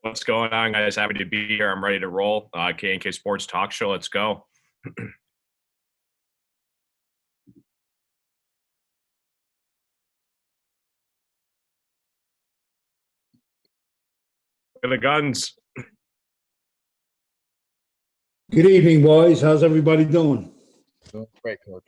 What's going on, guys? Happy to be here. I'm ready to roll. K&K Sports Talk Show. Let's go. Look at the guns. Good evening, boys. How's everybody doing? Doing great, Coach.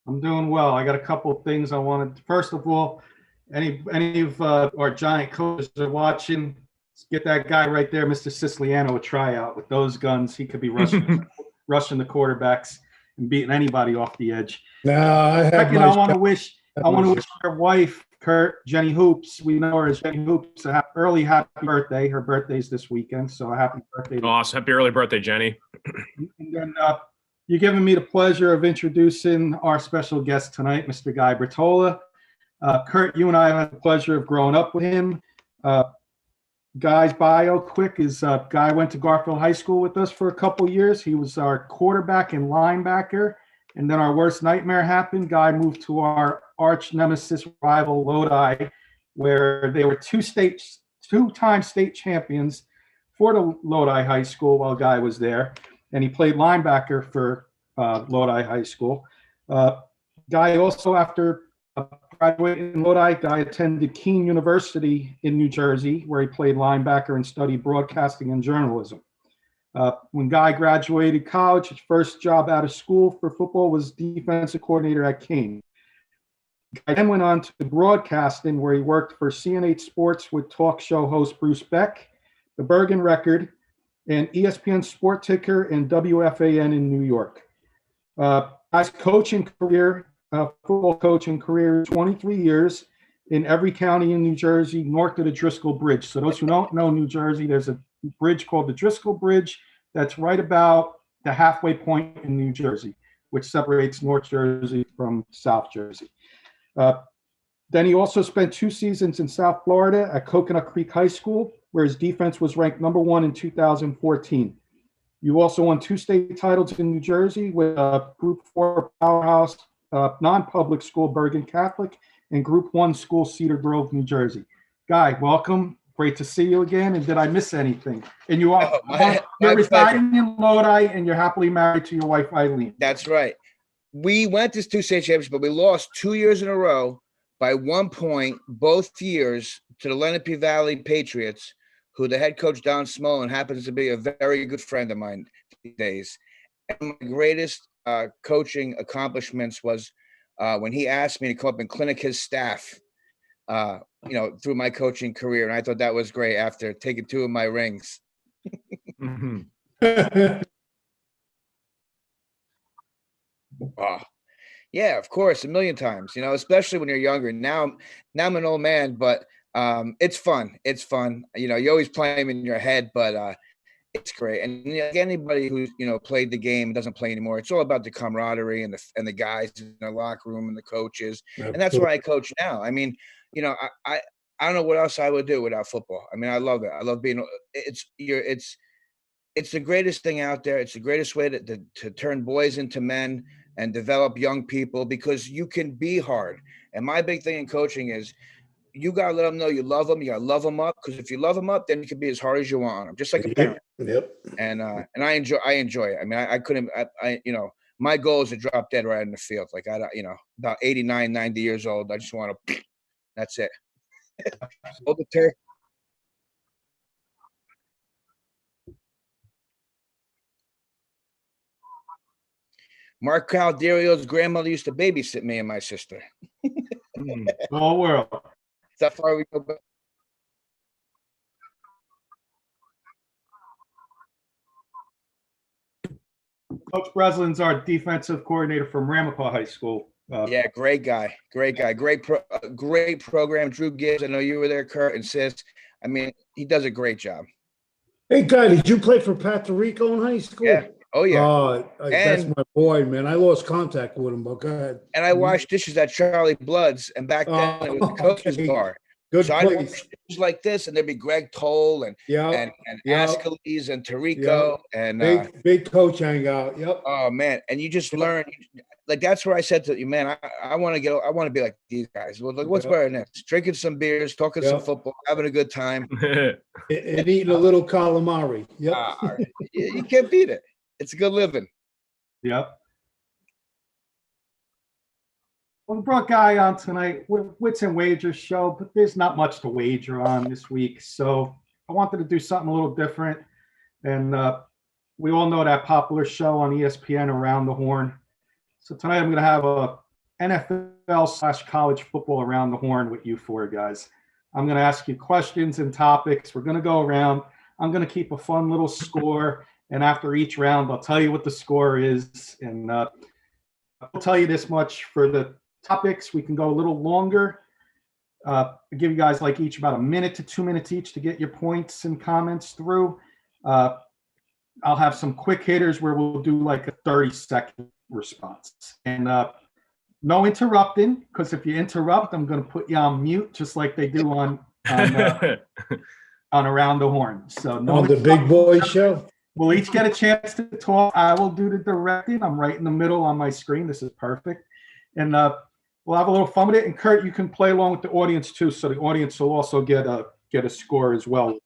I'm doing well. I got a couple of things I wanted. First of all, any of our giant coaches are watching, get that guy right there, Mr. Siciliano, a tryout with those guns. He could be rushing the quarterbacks and beating anybody off the edge. No, I want to wish our wife, Kurt, Jenny Hoops. We know her as Jenny Hoops. A early happy birthday. Her birthday's this weekend, so a happy birthday. Awesome. Happy early birthday, Jenny. And then you're giving me the pleasure of introducing our special guest tonight, Mr. Guy Bertola. Kurt, you and I have had the pleasure of growing up with him. Guy's bio quick is Guy went to Garfield High School with us for a couple years. He was our quarterback and linebacker. And then our worst nightmare happened. Guy moved to our arch nemesis rival Lodi, where they were two-time state champions for the Lodi High School while Guy was there. And he played linebacker for Lodi High School. Guy also, after graduating in Lodi, Guy attended Keene University in New Jersey, where he played linebacker and studied broadcasting and journalism. When Guy graduated college, his first job out of school for football was defensive coordinator at Keene. Guy then went on to broadcasting, where he worked for CNH Sports with talk show host Bruce Beck, the Bergen Record, and ESPN Sport Ticker and WFAN in New York. Guy's coaching career, football coaching career, 23 years in every county in New Jersey, north of the Driscoll Bridge. So those who don't know New Jersey, there's a bridge called the Driscoll Bridge that's right about the halfway point in New Jersey, which separates North Jersey from South Jersey. Then he also spent 2 seasons in South Florida at Coconut Creek High School, where his defense was ranked #1 in 2014. You also won 2 state titles in New Jersey with Group 4 powerhouse non-public school Bergen Catholic and Group 1 school Cedar Grove, New Jersey. Guy, welcome. Great to see you again. And did I miss anything? And you are you're residing in Lodi, and you're happily married to your wife Eileen. That's right. We went to 2 state championships, but we lost 2 years in a row by 1 point, both years, to the Lenape Valley Patriots, who the head coach Don Smolin happens to be a very good friend of mine these days. And my greatest coaching accomplishments was when he asked me to come up and clinic his staff, through my coaching career. And I thought that was great after taking 2 of my rings. Yeah, of course, a million times, especially when you're younger. Now I'm an old man, but it's fun. It's fun. You always play them in your head, but it's great. And anybody who's played the game doesn't play anymore. It's all about the camaraderie and the guys in the locker room and the coaches. And that's why I coach now. I mean, I don't know what else I would do without football. I mean, I love it. I love being. It's the greatest thing out there. It's the greatest way to turn boys into men and develop young people, because you can be hard. And my big thing in coaching is you got to let them know you love them. You got to love them up, because if you love them up, then you can be as hard as you want on them, just like a parent. Yep. And I enjoy it. I mean, I couldn't, my goal is to drop dead right in the field. Like about 89, 90 years old. I just want to, that's it. Hold the turkey. Mark Calderio's grandmother used to babysit me and my sister. Small world. That's how far we go back. Coach Breslin's our defensive coordinator from Ramapo High School. Yeah, great guy, great program. Drew Gibbs, I know you were there, Kurt and Sis. I mean, he does a great job. Hey, Guy, did you play for Puerto Rico in high school? Yeah. Oh yeah. That's my boy, man. I lost contact with him, but go ahead. And I washed dishes at Charlie Blood's, and back then it was the coach's bar. Good So I'd wash place. dishes like this, and there'd be Greg Toll and Ascalese and Tarico and big coach hangout. Yep. Oh man, and you just learn. Like that's where I said to you, man, I want to be like these guys. Well, like what's better than this? Drinking some beers, talking some football, having a good time, and eating a little calamari. Yep. You can't beat it. It's a good living. Yep. Well, we brought Guy on tonight. Wits and Wagers show, but there's not much to wager on this week. So I wanted to do something a little different. And we all know that popular show on ESPN, Around the Horn. So tonight I'm going to have a NFL/college football Around the Horn with you four guys. I'm going to ask you questions and topics. We're going to go around. I'm going to keep a fun little score. And after each round, I'll tell you what the score is. And I'll tell you this much for the topics. We can go a little longer. I'll give you guys like each about a minute to 2 minutes each to get your points and comments through. I'll have some quick hitters where we'll do like a 30-second response. And no interrupting, because if you interrupt, I'm going to put you on mute, just like they do on Around the Horn. So no, on the Big Boy Show. We'll each get a chance to talk. I will do the directing. I'm right in the middle on my screen. This is perfect. And we'll have a little fun with it. And Kurt, you can play along with the audience too, so the audience will also get a score as well.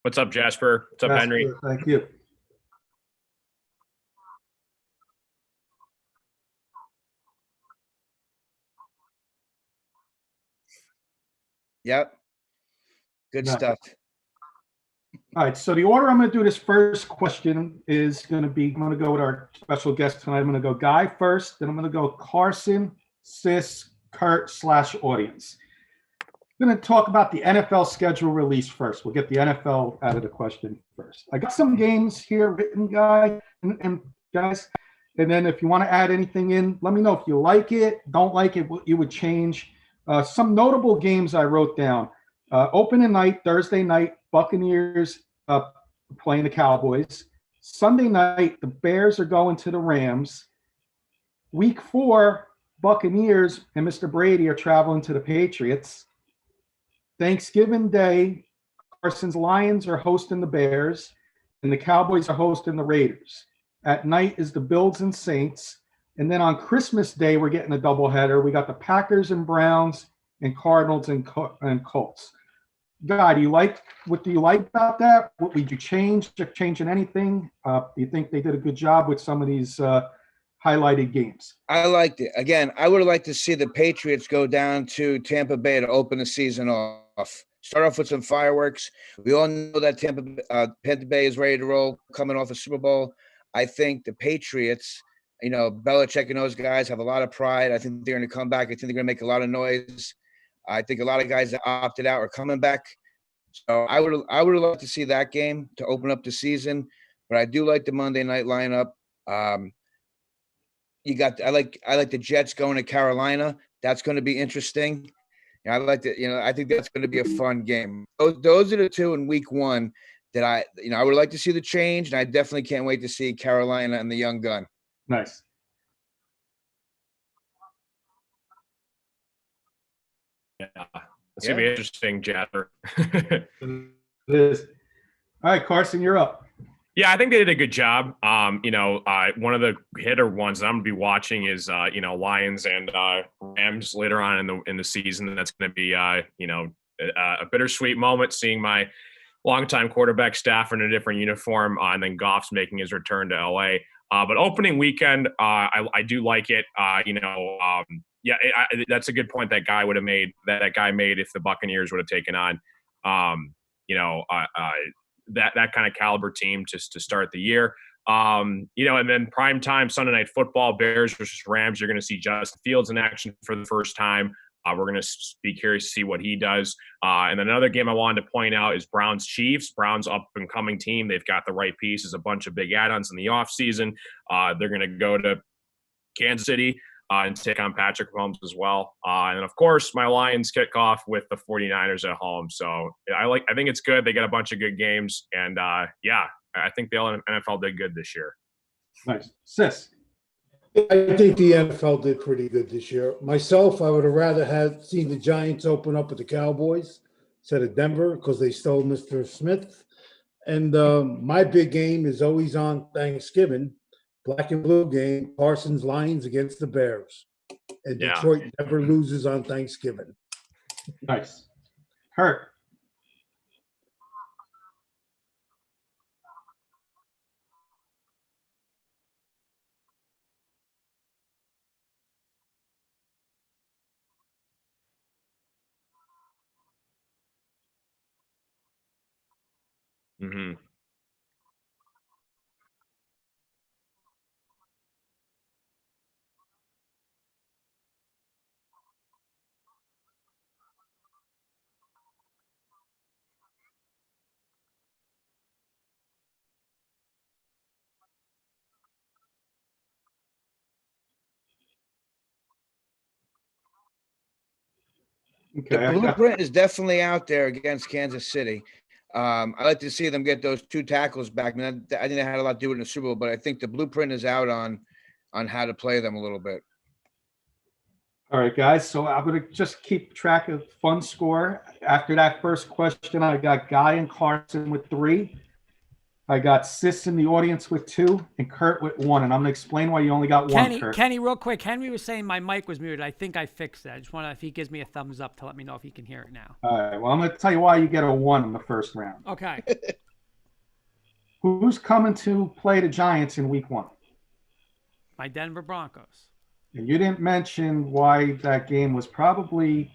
What's up, Jasper? What's up, Henry? Thank you. Yep. Good stuff. All right, so the order I'm going to do this first question is going to be, I'm going to go with our special guest tonight. I'm going to go Guy first, then I'm going to go Carson, Sis, Kurt /audience. I'm going to talk about the NFL schedule release first. We'll get the NFL out of the question first. I got some games here written, Guy, and guys, and then if you want to add anything in, let me know. If you like it, don't like it, what you would change. Some notable games I wrote down. Opening night, Thursday night, Buccaneers playing the Cowboys. Sunday night, the Bears are going to the Rams. Week 4, Buccaneers and Mr. Brady are traveling to the Patriots. Thanksgiving Day, Carson's Lions are hosting the Bears, and the Cowboys are hosting the Raiders. At night is the Bills and Saints. And then on Christmas Day, we're getting a doubleheader. We got the Packers and Browns and Cardinals and Colts. Guy, what do you like about that? What would you change? Changing anything? Do you think they did a good job with some of these highlighted games? I liked it. Again, I would have liked to see the Patriots go down to Tampa Bay to open the season off. Start off with some fireworks. We all know that Tampa Bay is ready to roll, coming off a Super Bowl. I think the Patriots, Belichick and those guys have a lot of pride. I think they're going to come back. I think they're going to make a lot of noise. I think a lot of guys that opted out are coming back. So I would have loved to see that game to open up the season. But I do like the Monday night lineup. I like the Jets going to Carolina. That's going to be interesting. I think that's going to be a fun game. Those are the two in week 1 that I would like to see the change, and I definitely can't wait to see Carolina and the young gun. Nice. Yeah, it's gonna be interesting, Jasper. It is. All right, Carson, you're up. Yeah, I think they did a good job. One of the hitter ones that I'm gonna be watching is Lions and Rams later on in the season. That's gonna be a bittersweet moment seeing my longtime quarterback Stafford in a different uniform, and then Goff's making his return to LA. But opening weekend, I do like it. yeah, that's a good point that guy would have made. That guy made if the Buccaneers would have taken on, that kind of caliber team just to start the year. And then prime time Sunday Night Football, Bears versus Rams. You're going to see Justin Fields in action for the first time. We're going to be curious to see what he does. And then another game I wanted to point out is Browns Chiefs. Browns up and coming team. They've got the right pieces, a bunch of big add-ons in the offseason. They're going to go to Kansas City and take on Patrick Mahomes as well. And then, of course, my Lions kick off with the 49ers at home. So I think it's good. They get a bunch of good games. And, I think the NFL did good this year. Nice. Sis. I think the NFL did pretty good this year. Myself, I would have rather had seen the Giants open up with the Cowboys instead of Denver because they stole Mr. Smith. And my big game is always on Thanksgiving, black and blue game, Carson's Lions against the Bears. And Detroit never loses on Thanksgiving. Nice. Kurt. Mm-hmm. The blueprint is definitely out there against Kansas City. I like to see them get those 2 tackles back. I mean, I think they had a lot to do with it in the Super Bowl, but I think the blueprint is out on how to play them a little bit. All right, guys. So I'm going to just keep track of fun score. After that first question, I got Guy and Carson with 3. I got Sis in the audience with 2 and Kurt with 1. And I'm going to explain why you only got 1, Kurt. Kenny, real quick. Henry was saying my mic was muted. I think I fixed that. I just want to, if he gives me a thumbs up to let me know if he can hear it now. All right. Well, I'm going to tell you why you get a 1 in the first round. Okay. Who's coming to play the Giants in week 1? My Denver Broncos. And you didn't mention why that game was probably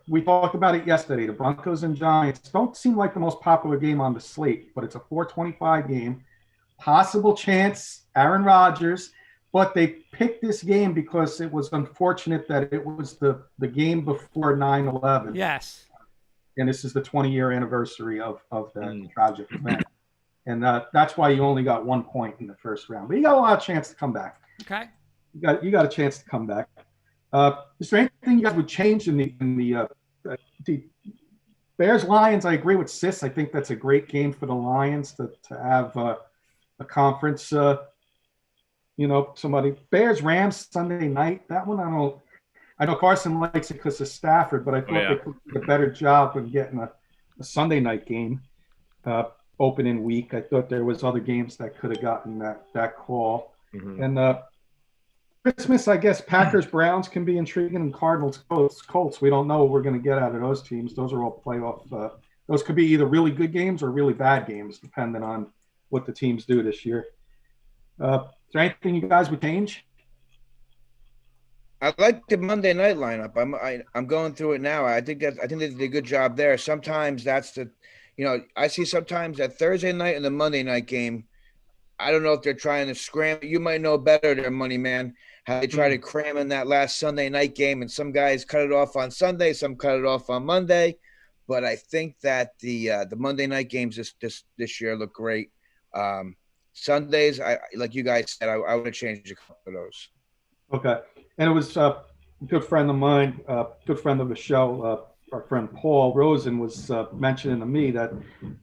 we talked about it yesterday. The Broncos and Giants don't seem like the most popular game on the slate, but it's a 425 game. Possible chance, Aaron Rodgers, but they picked this game because it was unfortunate that it was the game before 9/11. Yes. And this is the 20-year anniversary of that tragic event. And that's why you only got 1 point in the first round. But you got a lot of chance to come back. Okay. You got a chance to come back. Is there anything you guys would change in the Bears Lions? I agree with Sis. I think that's a great game for the Lions to have a conference. Somebody Bears Rams Sunday night. That one I know Carson likes it because of Stafford, but I thought they could do a better job of getting a Sunday night game opening week. I thought there was other games that could have gotten that call. Mm-hmm. And Christmas, I guess Packers Browns can be intriguing, and Cardinals Colts. We don't know what we're going to get out of those teams. Those are all playoff. Those could be either really good games or really bad games, depending on what the teams do this year. Is there anything you guys would change? I like the Monday night lineup. I'm going through it now. I think they did a good job there. Sometimes that's I see sometimes that Thursday night and the Monday night game. I don't know if they're trying to scram. You might know better there, Money Man, how they try to cram in that last Sunday night game, and some guys cut it off on Sunday, some cut it off on Monday. But I think that the Monday night games this year look great. Sundays, like you guys said, I would have changed a couple of those. Okay, and it was a good friend of mine, good friend of the show, our friend Paul Rosen was mentioning to me that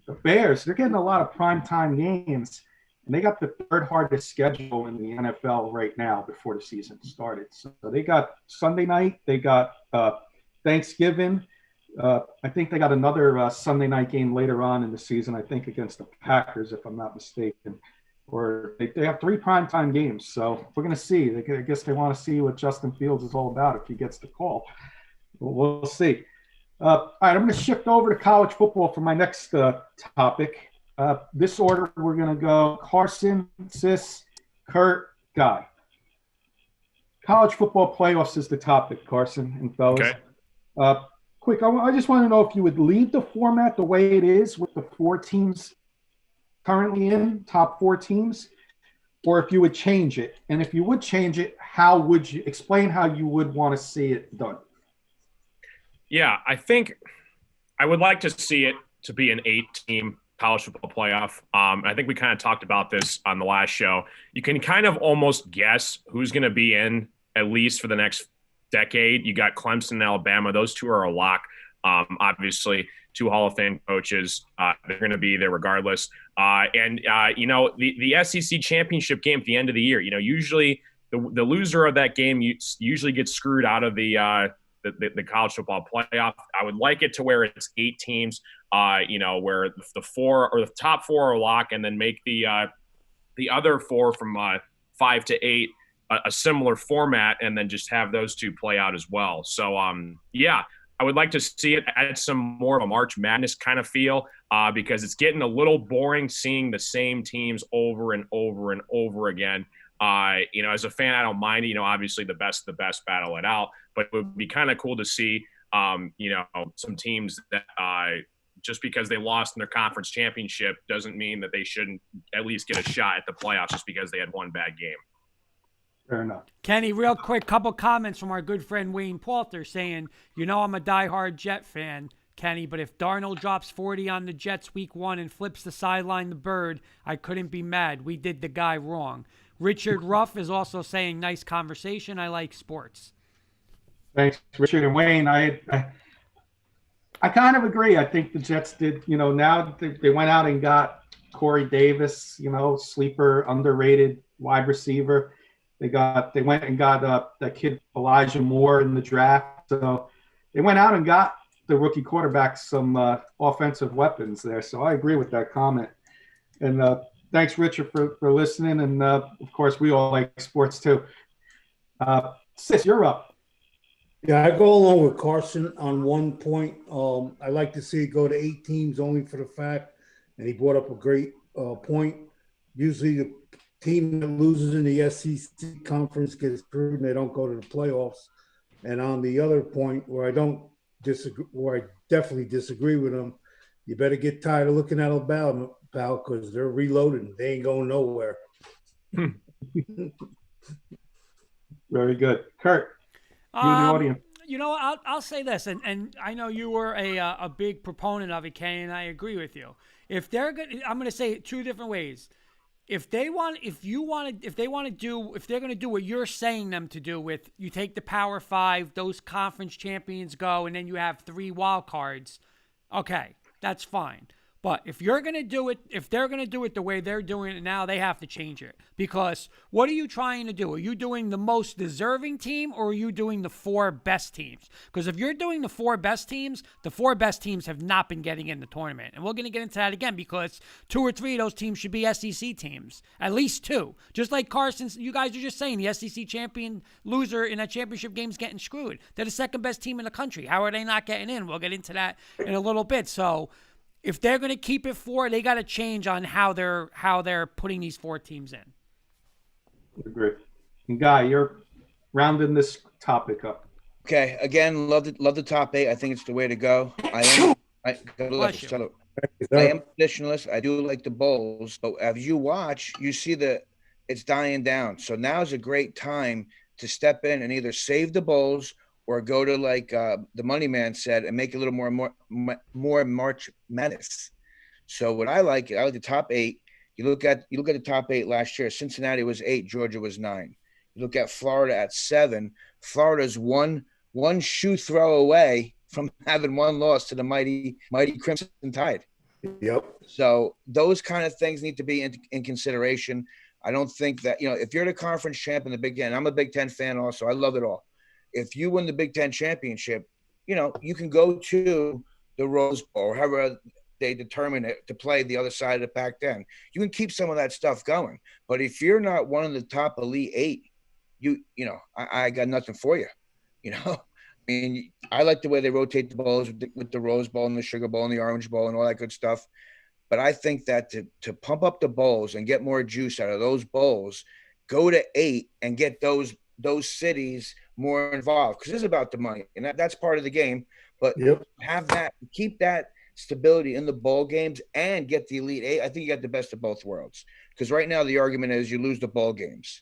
the Bears, they're getting a lot of primetime games. And they got the 3rd hardest schedule in the NFL right now before the season started. So they got Sunday night, they got Thanksgiving. I think they got another Sunday night game later on in the season, I think against the Packers, if I'm not mistaken. Or they have 3 primetime games. So we're going to see. I guess they want to see what Justin Fields is all about if he gets the call. We'll see. All right, I'm going to shift over to college football for my next topic. This order, we're going to go Carson, Sis, Kurt, Guy. college football playoffs is the topic, Carson and fellas. Okay. Quick, I just want to know if you would leave the format the way it is with the 4 teams currently in, top 4 teams, or if you would change it. And if you would change it, how would you explain how you would want to see it done? Yeah, I think I would like to see it to be an 8-team college football playoff. I think we kind of talked about this on the last show. You can kind of almost guess who's going to be in at least for the next decade. You got Clemson and Alabama. Those 2 are a lock. Obviously, 2 Hall of Fame coaches. They're going to be there regardless. The SEC championship game at the end of the year, usually the loser of that game usually gets screwed out of the college football playoff. I would like it to where it's 8 teams, where the 4 or the top 4 are lock, and then make the other 4 from 5 to 8 a similar format, and then just have those 2 play out as well. So, I would like to see it add some more of a March Madness kind of feel, because it's getting a little boring seeing the same teams over and over and over again. As a fan, I don't mind it. Obviously the best battle it out, but it would be kind of cool to see, some teams that just because they lost in their conference championship doesn't mean that they shouldn't at least get a shot at the playoffs just because they had one bad game. Fair enough. Kenny, real quick, couple comments from our good friend Wayne Poulter saying, I'm a diehard Jet fan, Kenny, but if Darnold drops 40 on the Jets week 1 and flips the sideline the bird, I couldn't be mad. We did the guy wrong. Richard Ruff is also saying, nice conversation. I like sports. Thanks, Richard and Wayne. I kind of agree. I think the Jets did, now they went out and got Corey Davis, sleeper, underrated wide receiver. They went and got that kid Elijah Moore in the draft. So they went out and got the rookie quarterback some offensive weapons there. So I agree with that comment. And thanks, Richard, for listening. And of course, we all like sports too. Sis, you're up. Yeah, I go along with Carson on one point. I like to see it go to 8 teams only for the fact, and he brought up a great point. Usually the team that loses in the SEC conference gets screwed and they don't go to the playoffs. And on the other point where I definitely disagree with him, you better get tired of looking at Alabama, pal, because they're reloading. They ain't going nowhere. Very good. Kurt, you in the audience. I'll say this, and I know you were a big proponent of it, Kenny, and I agree with you. If they're going, I'm going to say it 2 different ways. If they're going to do what you're saying them to do, with you take the Power 5, those conference champions go, and then you have 3 wild cards, okay, that's fine. But if they're going to do it the way they're doing it now, they have to change it. Because what are you trying to do? Are you doing the most deserving team, or are you doing the 4 best teams? Because if you're doing the 4 best teams, the 4 best teams have not been getting in the tournament. And we're going to get into that again, because 2 or 3 of those teams should be SEC teams. At least 2. Just like Carson, you guys are just saying, the SEC champion loser in that championship game is getting screwed. They're the 2nd best team in the country. How are they not getting in? We'll get into that in a little bit. So if they're going to keep it 4, they got to change on how they're putting these 4 teams in. Agree. And Guy, you're rounding this topic up. Okay. Again, love the top 8. I think it's the way to go. I am a traditionalist. I do like the bowls, but as you watch, you see that it's dying down. So now is a great time to step in and either save the bowls or go to, like the money man said, and make it a little more March Madness. So what I like the top 8. You look at the top 8 last year. Cincinnati was 8, Georgia was 9. You look at Florida at 7. Florida's one shoe throw away from having 1 loss to the mighty Crimson Tide. Yep. So those kind of things need to be in consideration. I don't think that, if you're the conference champ in the Big Ten, I'm a Big Ten fan also. I love it all. If you win the Big Ten championship, you can go to the Rose Bowl or however they determine it to play the other side of the Pac-10. You can keep some of that stuff going. But if you're not one of the top elite 8, I got nothing for you. I mean, I like the way they rotate the bowls with the Rose Bowl and the Sugar Bowl and the Orange Bowl and all that good stuff. But I think that to pump up the bowls and get more juice out of those bowls, go to 8 and get those those cities more involved, because it's about the money, and that's part of the game. But keep that stability in the bowl games and get the Elite Eight. I think you got the best of both worlds, because right now the argument is you lose the bowl games.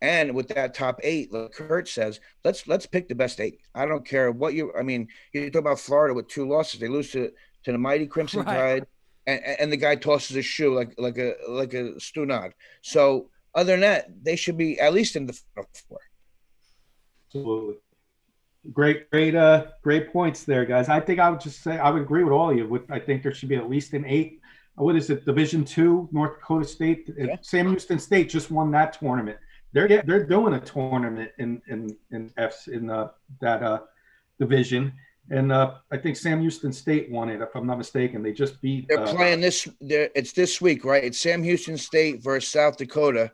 And with that top 8, like Kurt says, let's pick the best 8. I don't care what you talk about Florida with 2 losses. They lose to the mighty Crimson Tide, and the guy tosses a shoe like a stew nod. So other than that, they should be at least in the Final Four. Absolutely. Great points there, guys. I think I would just say I would agree with all of you. I think there should be at least an 8. What is it? Division II, North Dakota State. Yeah. Sam Houston State just won that tournament. They're doing a tournament in that division, and I think Sam Houston State won it, if I'm not mistaken. They just beat. They're playing this. It's this week, right? It's Sam Houston State versus South Dakota.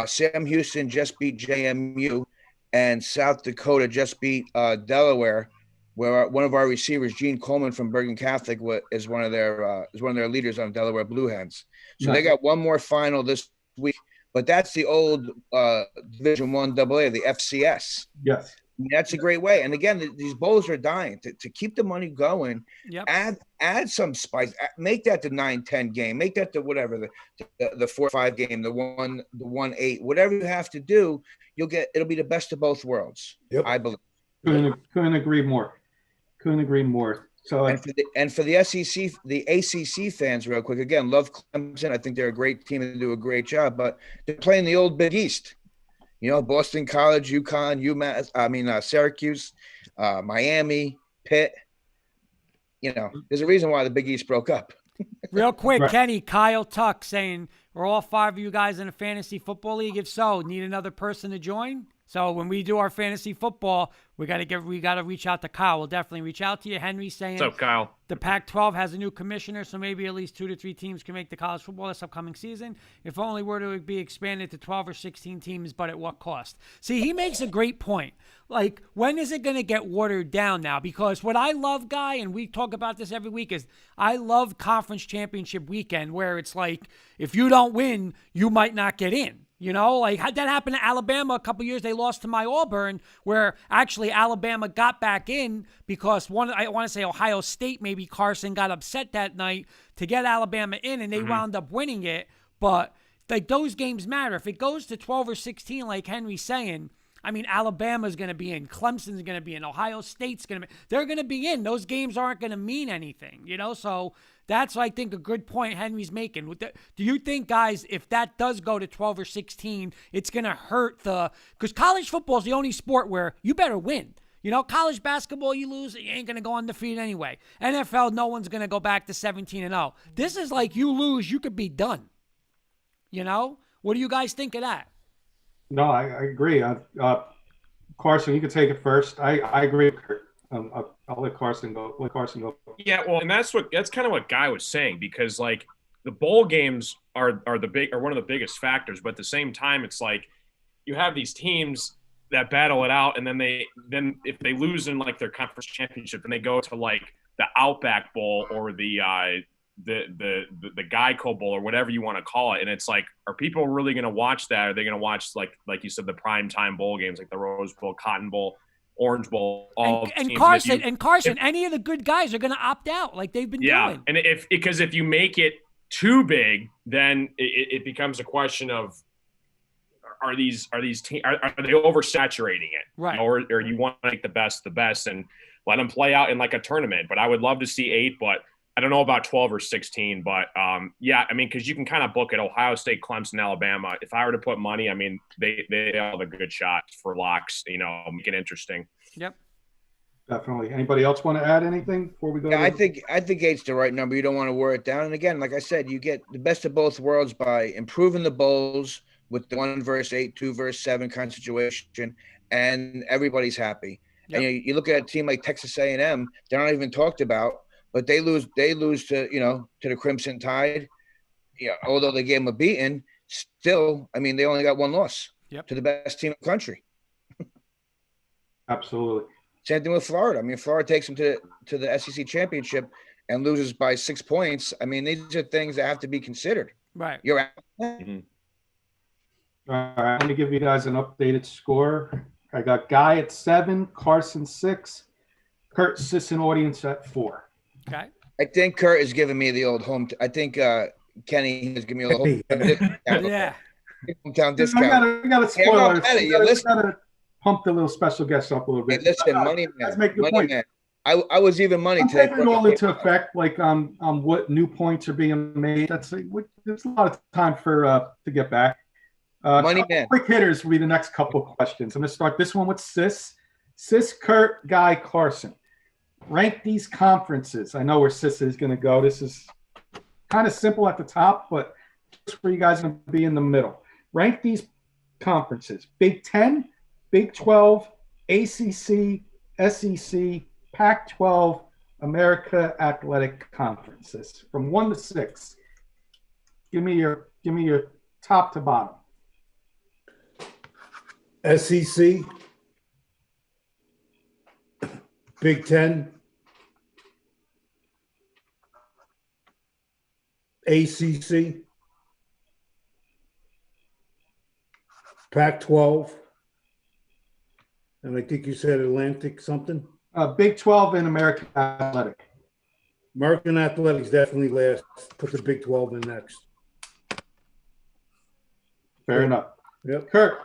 Sam Houston just beat JMU, and South Dakota just beat Delaware, where one of our receivers, Gene Coleman from Bergen Catholic, is one of their leaders on Delaware Blue Hens. So They got one more final this week. But that's the old Division I AA, the FCS. Yes. That's a great way. And again, these bowls are dying to keep the money going. Yep. Add some spice. Make that the 9-10 game. Make that the whatever, the 4-5 game, the 1-8. Whatever you have to do, it'll be the best of both worlds. Yep. I believe. Couldn't agree more. So and for the SEC, the ACC fans, real quick, again, love Clemson. I think they're a great team and do a great job, but they're playing the old Big East. Boston College, UConn, UMass, Syracuse, Miami, Pitt. There's a reason why the Big East broke up. Real quick, Kenny, Kyle Tuck saying, are all 5 of you guys in a fantasy football league? If so, need another person to join? So when we do our fantasy football, we got to reach out to Kyle. We'll definitely reach out to you. Henry saying, what's up, Kyle? The Pac-12 has a new commissioner, so maybe at least 2 to 3 teams can make the college football this upcoming season. If only were to be expanded to 12 or 16 teams, but at what cost? See, he makes a great point. Like, when is it going to get watered down now? Because what I love, Guy, and we talk about this every week, is I love conference championship weekend, where it's like, if you don't win, you might not get in. Like that happened to Alabama a couple years. They lost to my Auburn, where actually Alabama got back in because I want to say Ohio State, maybe Carson got upset that night to get Alabama in, and they wound up winning it. But like those games matter. If it goes to 12 or 16, like Henry's saying, Alabama's going to be in, Clemson's going to be in, Ohio State's going to be. They're going to be in. Those games aren't going to mean anything, So that's, I think, a good point Henry's making. Do you think, guys, if that does go to 12 or 16, it's going to hurt because college football is the only sport where you better win. College basketball, you lose, you ain't going to go undefeated anyway. NFL, no one's going to go back to 17-0. This is like you lose, you could be done. What do you guys think of that? No, I agree. Carson, you can take it first. I agree with Kurt. I'll let Carson go. Yeah, well, and that's kind of what Guy was saying, because like the bowl games are one of the biggest factors, but at the same time, it's like you have these teams that battle it out, and then if they lose in like their conference championship, then they go to like the Outback Bowl or the Geico Bowl or whatever you want to call it, and it's like, are people really going to watch that? Are they going to watch like you said, the primetime bowl games like the Rose Bowl, Cotton Bowl, Orange Bowl, and Carson, any of the good guys are going to opt out, like they've been doing. Yeah, and because if you make it too big, then it becomes a question of are they oversaturating it, right? Or you want to make the best and let them play out in like a tournament. But I would love to see 8, but I don't know about 12 or 16, but because you can kind of book it. Ohio State, Clemson, Alabama. If I were to put money, they have a good shot for locks. Make it interesting. Yep, definitely. Anybody else want to add anything before we go? Yeah, I think 8's the right number. You don't want to wear it down. And again, like I said, you get the best of both worlds by improving the bowls with the 1 versus 8, 2 versus 7 kind of situation, and everybody's happy. Yep. And you look at a team like Texas A&M; they're not even talked about. But they lose to the Crimson Tide. Yeah, although they gave them a beating, still, they only got 1 loss to the best team in the country. Absolutely. Same thing with Florida. Florida takes them to the SEC championship and loses by 6 points. These are things that have to be considered. Right. You're out. Mm-hmm. All right, let me give you guys an updated score. I got Guy at 7, Carson 6, Kurt Sisson audience at 4. Okay. I think Kurt is giving me the old home. I think Kenny is giving me a little Yeah. hometown discount. I gotta Hey, I'm spoil not it. mad at you. Listen. Gotta pump the little special guest up a little Hey, bit. listen, money man. Let's make the Money point. man. I was even money I'm today. taking it all into effect, like what new points are being made. There's a lot of time for to get back. Money man. Quick hitters will be the next couple of questions. I'm gonna start this one with Sis, Kurt, Guy, Carson. Rank these conferences. I know where Sis is gonna go. This is kind of simple at the top, but just where you guys are gonna be in the middle. Rank these conferences: Big 10, Big 12, ACC, SEC, Pac-12, America Athletic Conferences, from 1 to 6. Give me your top to bottom. SEC, Big 10, ACC, Pac-12, and I think you said Atlantic something. Big 12 and American Athletic. American Athletics definitely last. Put the Big 12 in next. Fair enough. Yep. Kurt.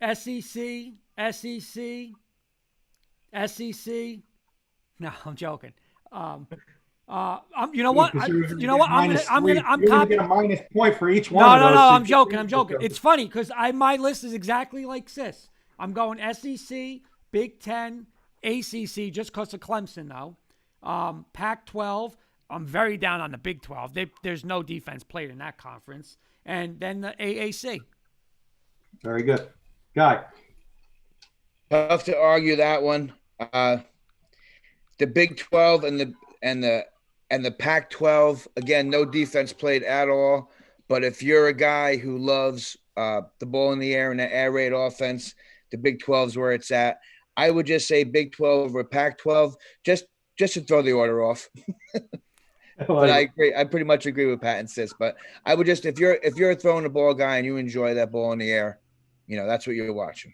SEC. No, I'm joking. You know what? I'm gonna get a minus point for each one. No, I'm joking. It's funny because my list is exactly like Sis. I'm going SEC, Big 10, ACC, just because of Clemson though. Pac-12. I'm very down on the Big 12. There's no defense played in that conference, and then the AAC. Very good, Guy. Tough to argue that one. The Big 12 and the Pac-12, again, no defense played at all. But if you're a guy who loves the ball in the air and the air raid offense, the Big 12 is where it's at. I would just say Big 12 or Pac-12, just to throw the order off. But I agree. I pretty much agree with Pat and Sis. But I would just, if you're throwing the ball guy and you enjoy that ball in the air, that's what you're watching.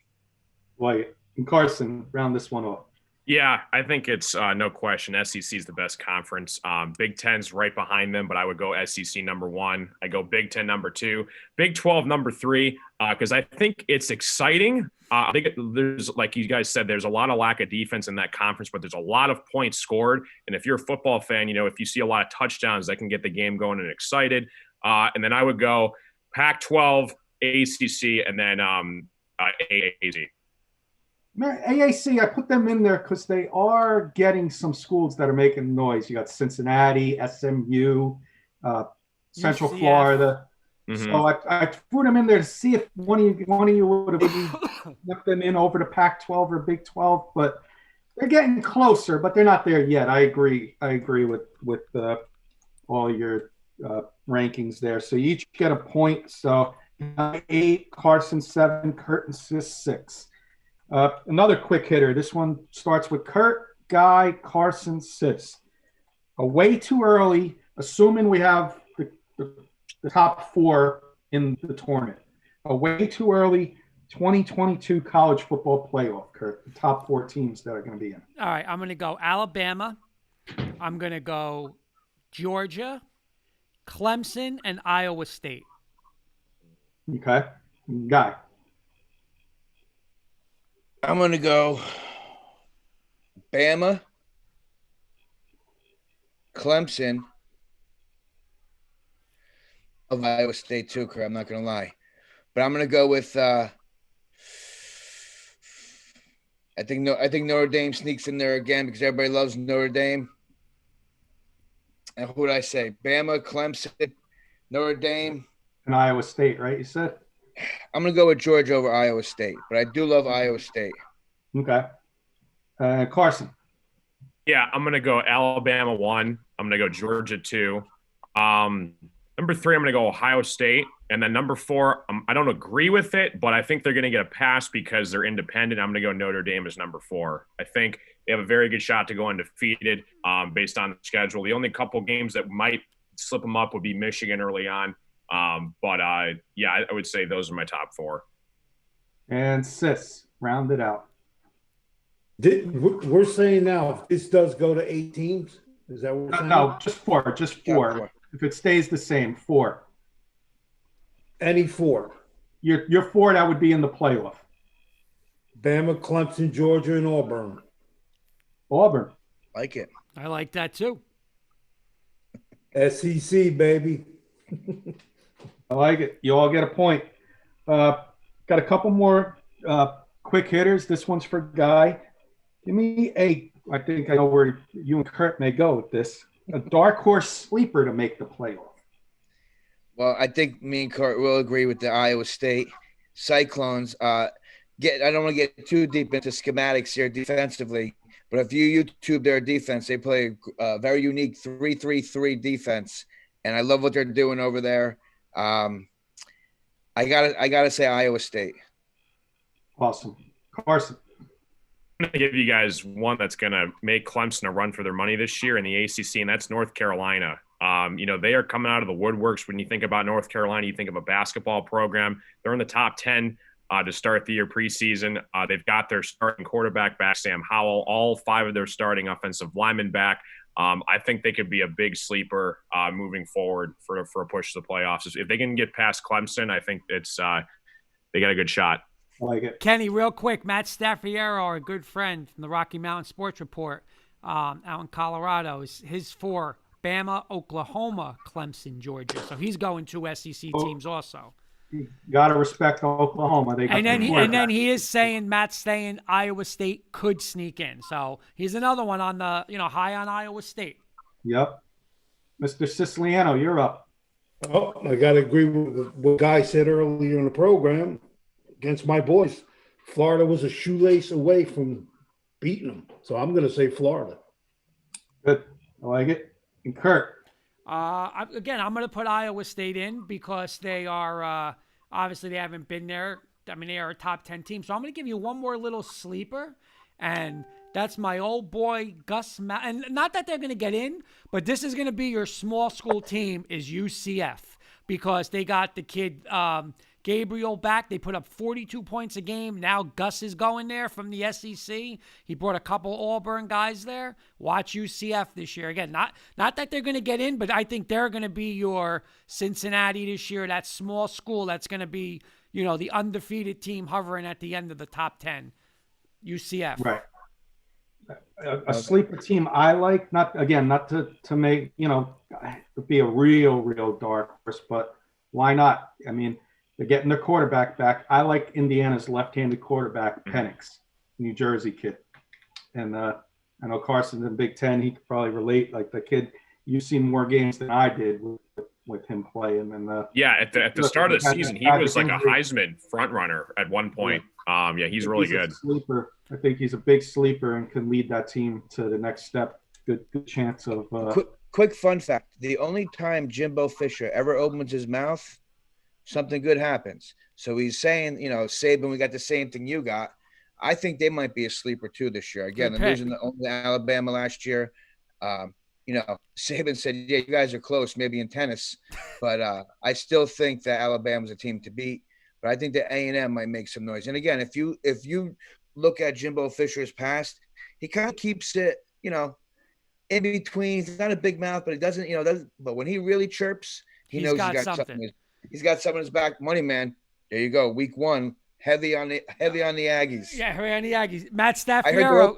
Like, and Carson, round this one off. Yeah, I think it's no question. SEC is the best conference. Big 10's right behind them, but I would go SEC number 1. I go Big 10 number 2, Big 12 number 3, because I think it's exciting. I think there's, like you guys said, there's a lot of lack of defense in that conference, but there's a lot of points scored. And if you're a football fan, if you see a lot of touchdowns, that can get the game going and excited. And then I would go Pac-12, ACC, and then AAC. AAC, I put them in there because they are getting some schools that are making noise. You got Cincinnati, SMU, Central UCF. Florida. Mm-hmm. So I threw them in there to see if one of you would have left them in over the Pac-12 or Big 12. But they're getting closer, but they're not there yet. I agree with all your rankings there. So you each get a point. So 8, Carson 7, Kurt and Sis 6. Another quick hitter. This one starts with Kurt, Guy, Carson, Sis. Way too early, assuming we have the top 4 in the tournament. Way too early, 2022 college football playoff, Kurt. The top 4 teams that are going to be in. All right, I'm going to go Alabama. I'm going to go Georgia, Clemson, and Iowa State. Okay. Guy. I'm going to go Bama, Clemson, of Iowa State too, Kurt. I'm not going to lie. But I'm going to go with I think Notre Dame sneaks in there again because everybody loves Notre Dame. And who would I say? Bama, Clemson, Notre Dame. And Iowa State, right? You said? I'm going to go with Georgia over Iowa State, but I do love Iowa State. Okay. Carson. Yeah, I'm going to go Alabama 1. I'm going to go Georgia 2. Number 3, I'm going to go Ohio State. And then number 4, I don't agree with it, but I think they're going to get a pass because they're independent. I'm going to go Notre Dame as number 4. I think they have a very good shot to go undefeated based on the schedule. The only couple games that might slip them up would be Michigan early on Yeah, I would say those are my top four. And Sis, round it out. We're saying now, if this does go to 8 teams, is that what we're saying? No, just four. Just four. four. If it stays the same, four. Any four. Your four that would be in the playoff. Bama, Clemson, Georgia, and Auburn. Auburn. Like it. I like that too. SEC, baby. I like it. You all get a point. Got a couple more quick hitters. This one's for Guy. Give me I think I know where you and Kurt may go with this. A dark horse sleeper to make the playoff. Well, I think me and Kurt will agree with the Iowa State Cyclones. I don't want to get too deep into schematics here defensively, but if you YouTube their defense, they play a very unique 3-3-3 defense, and I love what they're doing over there. I gotta say Iowa State. Awesome. Carson. I'm going to give you guys one that's going to make Clemson a run for their money this year in the ACC, and that's North Carolina. They are coming out of the woodworks. When you think about North Carolina, you think of a basketball program. They're in the top 10 to start the year preseason. They've got their starting quarterback back, Sam Howell, all 5 of their starting offensive linemen back. I think they could be a big sleeper moving forward for a push to the playoffs. If they can get past Clemson, I think they got a good shot. I like it. Kenny, real quick, Matt Staffiero, our good friend from the Rocky Mountain Sports Report out in Colorado, his 4, Bama, Oklahoma, Clemson, Georgia. So he's going 2 SEC teams also. You got to respect Oklahoma. And then he is saying, Matt's saying Iowa State could sneak in. So he's another one on the, high on Iowa State. Yep. Mr. Siciliano, you're up. Oh, I got to agree with what Guy said earlier in the program. Against my boys, Florida was a shoelace away from beating them. So I'm going to say Florida. Good. I like it. And Kurt. I'm going to put Iowa State in because they are obviously they haven't been there. I mean, they are a top 10 team. So I'm going to give you one more little sleeper, and that's my old boy Gus. And not that they're going to get in, but this is going to be your small school team is UCF because they got the kid Gabriel back. They put up 42 points a game. Now Gus is going there from the SEC. He brought a couple Auburn guys there. Watch UCF this year. Again, not that they're going to get in, but I think they're going to be your Cincinnati this year, that small school that's going to be, the undefeated team hovering at the end of the top 10. UCF. Right. A sleeper team I like, not to make, to be a real dark horse, but why not? I mean, they're getting their quarterback back. I like Indiana's left-handed quarterback, Penix, New Jersey kid. And I know Carson's in Big Ten. He could probably relate. Like the kid, you've seen more games than I did with him playing. And at the start of the season, he was like a Heisman front runner at one point. He's really good. Sleeper. I think he's a big sleeper and can lead that team to the next step. Good chance of. Quick fun fact: the only time Jimbo Fisher ever opens his mouth, something good happens. So he's saying, Saban, we got the same thing you got. I think they might be a sleeper too this year. Again, they're losing to Alabama last year. Saban said, yeah, you guys are close, maybe in tennis. But I still think that Alabama's a team to beat. But I think that A&M might make some noise. And again, if you look at Jimbo Fisher's past, he kind of keeps it, in between. He's not a big mouth, but he doesn't, but when he really chirps, he knows he's got something. He's got something in his back. Money, man. There you go. Week 1, heavy on the Aggies. Yeah, heavy on the Aggies. Matt Staffiero.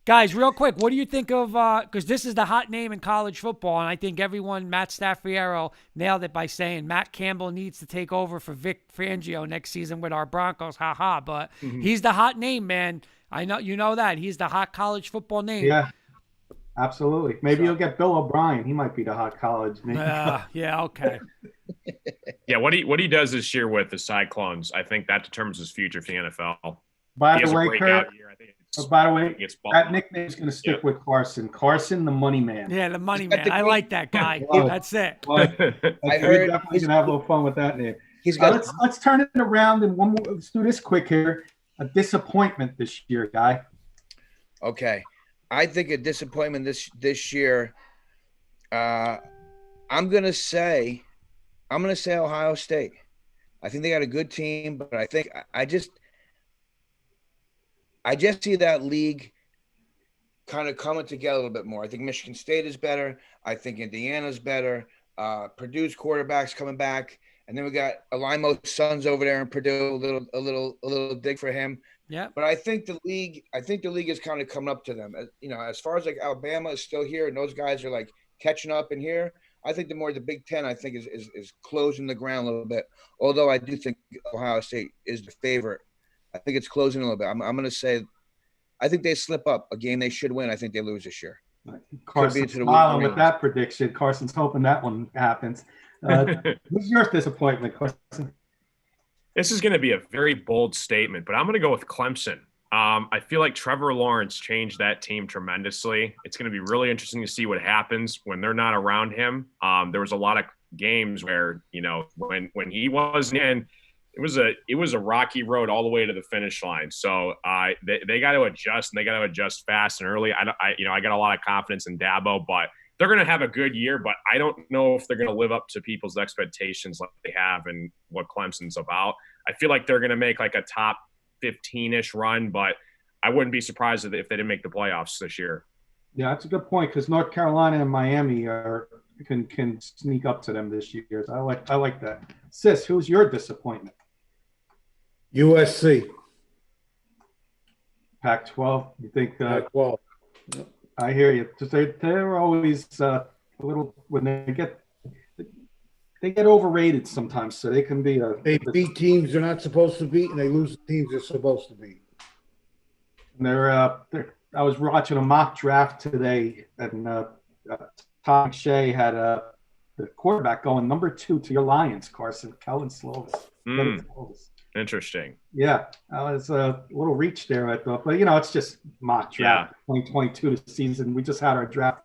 Guys, real quick, what do you think of because this is the hot name in college football, and I think Matt Staffiero nailed it by saying Matt Campbell needs to take over for Vic Fangio next season with our Broncos. Ha. But he's the hot name, man. I know you know that. He's the hot college football name. Yeah. Absolutely. Maybe you'll get Bill O'Brien. He might be the hot college name. Yeah, okay. Yeah, what he does this year with the Cyclones, I think that determines his future for the NFL. By the way, Kurt, that nickname's going to stick with Carson. Carson, the money man. Yeah, the money man. I like that guy. That's it. I heard definitely going to have a little fun with that name. Let's turn it around and let's do this quick here. A disappointment this year, Guy. Okay. I think a disappointment this year. I'm gonna say I'm going to say Ohio State. I think they got a good team, but I just see that league kind of coming together a little bit more. I think Michigan State is better. I think Indiana's better. Purdue's quarterback's coming back, and then we got Alimo's sons over there in Purdue. A little dig for him. Yeah. But I think the league is kind of coming up to them. As far as like Alabama is still here, and those guys are like catching up in here. I think the Big Ten, I think, is closing the ground a little bit. Although I do think Ohio State is the favorite. I think it's closing a little bit. I'm going to say, I think they slip up a game they should win. I think they lose this year. Carson's smiling with that prediction. Carson's hoping that one happens. Who's your disappointment, Carson? This is going to be a very bold statement, but I'm going to go with Clemson. I feel like Trevor Lawrence changed that team tremendously. It's going to be really interesting to see what happens when they're not around him. There was a lot of games where, when he wasn't in, it was a rocky road all the way to the finish line. So they got to adjust, and they got to adjust fast and early. I got a lot of confidence in Dabo, but they're going to have a good year. But I don't know if they're going to live up to people's expectations like they have and what Clemson's about. I feel like they're going to make like a top 15-ish run, but I wouldn't be surprised if they didn't make the playoffs this year. Yeah, that's a good point, because North Carolina and Miami can sneak up to them this year. I like that. Sis, who's your disappointment? USC. Pac-12. You think? Pac-12. I hear you. They're always a little when they get overrated sometimes, so they can be They beat teams they're not supposed to beat, and they lose the teams they're supposed to beat. And I was watching a mock draft today, and Tom McShay had the quarterback going number 2 to your Lions, Carson, Kellen Slovis. Interesting. Yeah, that was a little reach there, I thought. But, it's just mock draft. 2022 season. We just had our draft.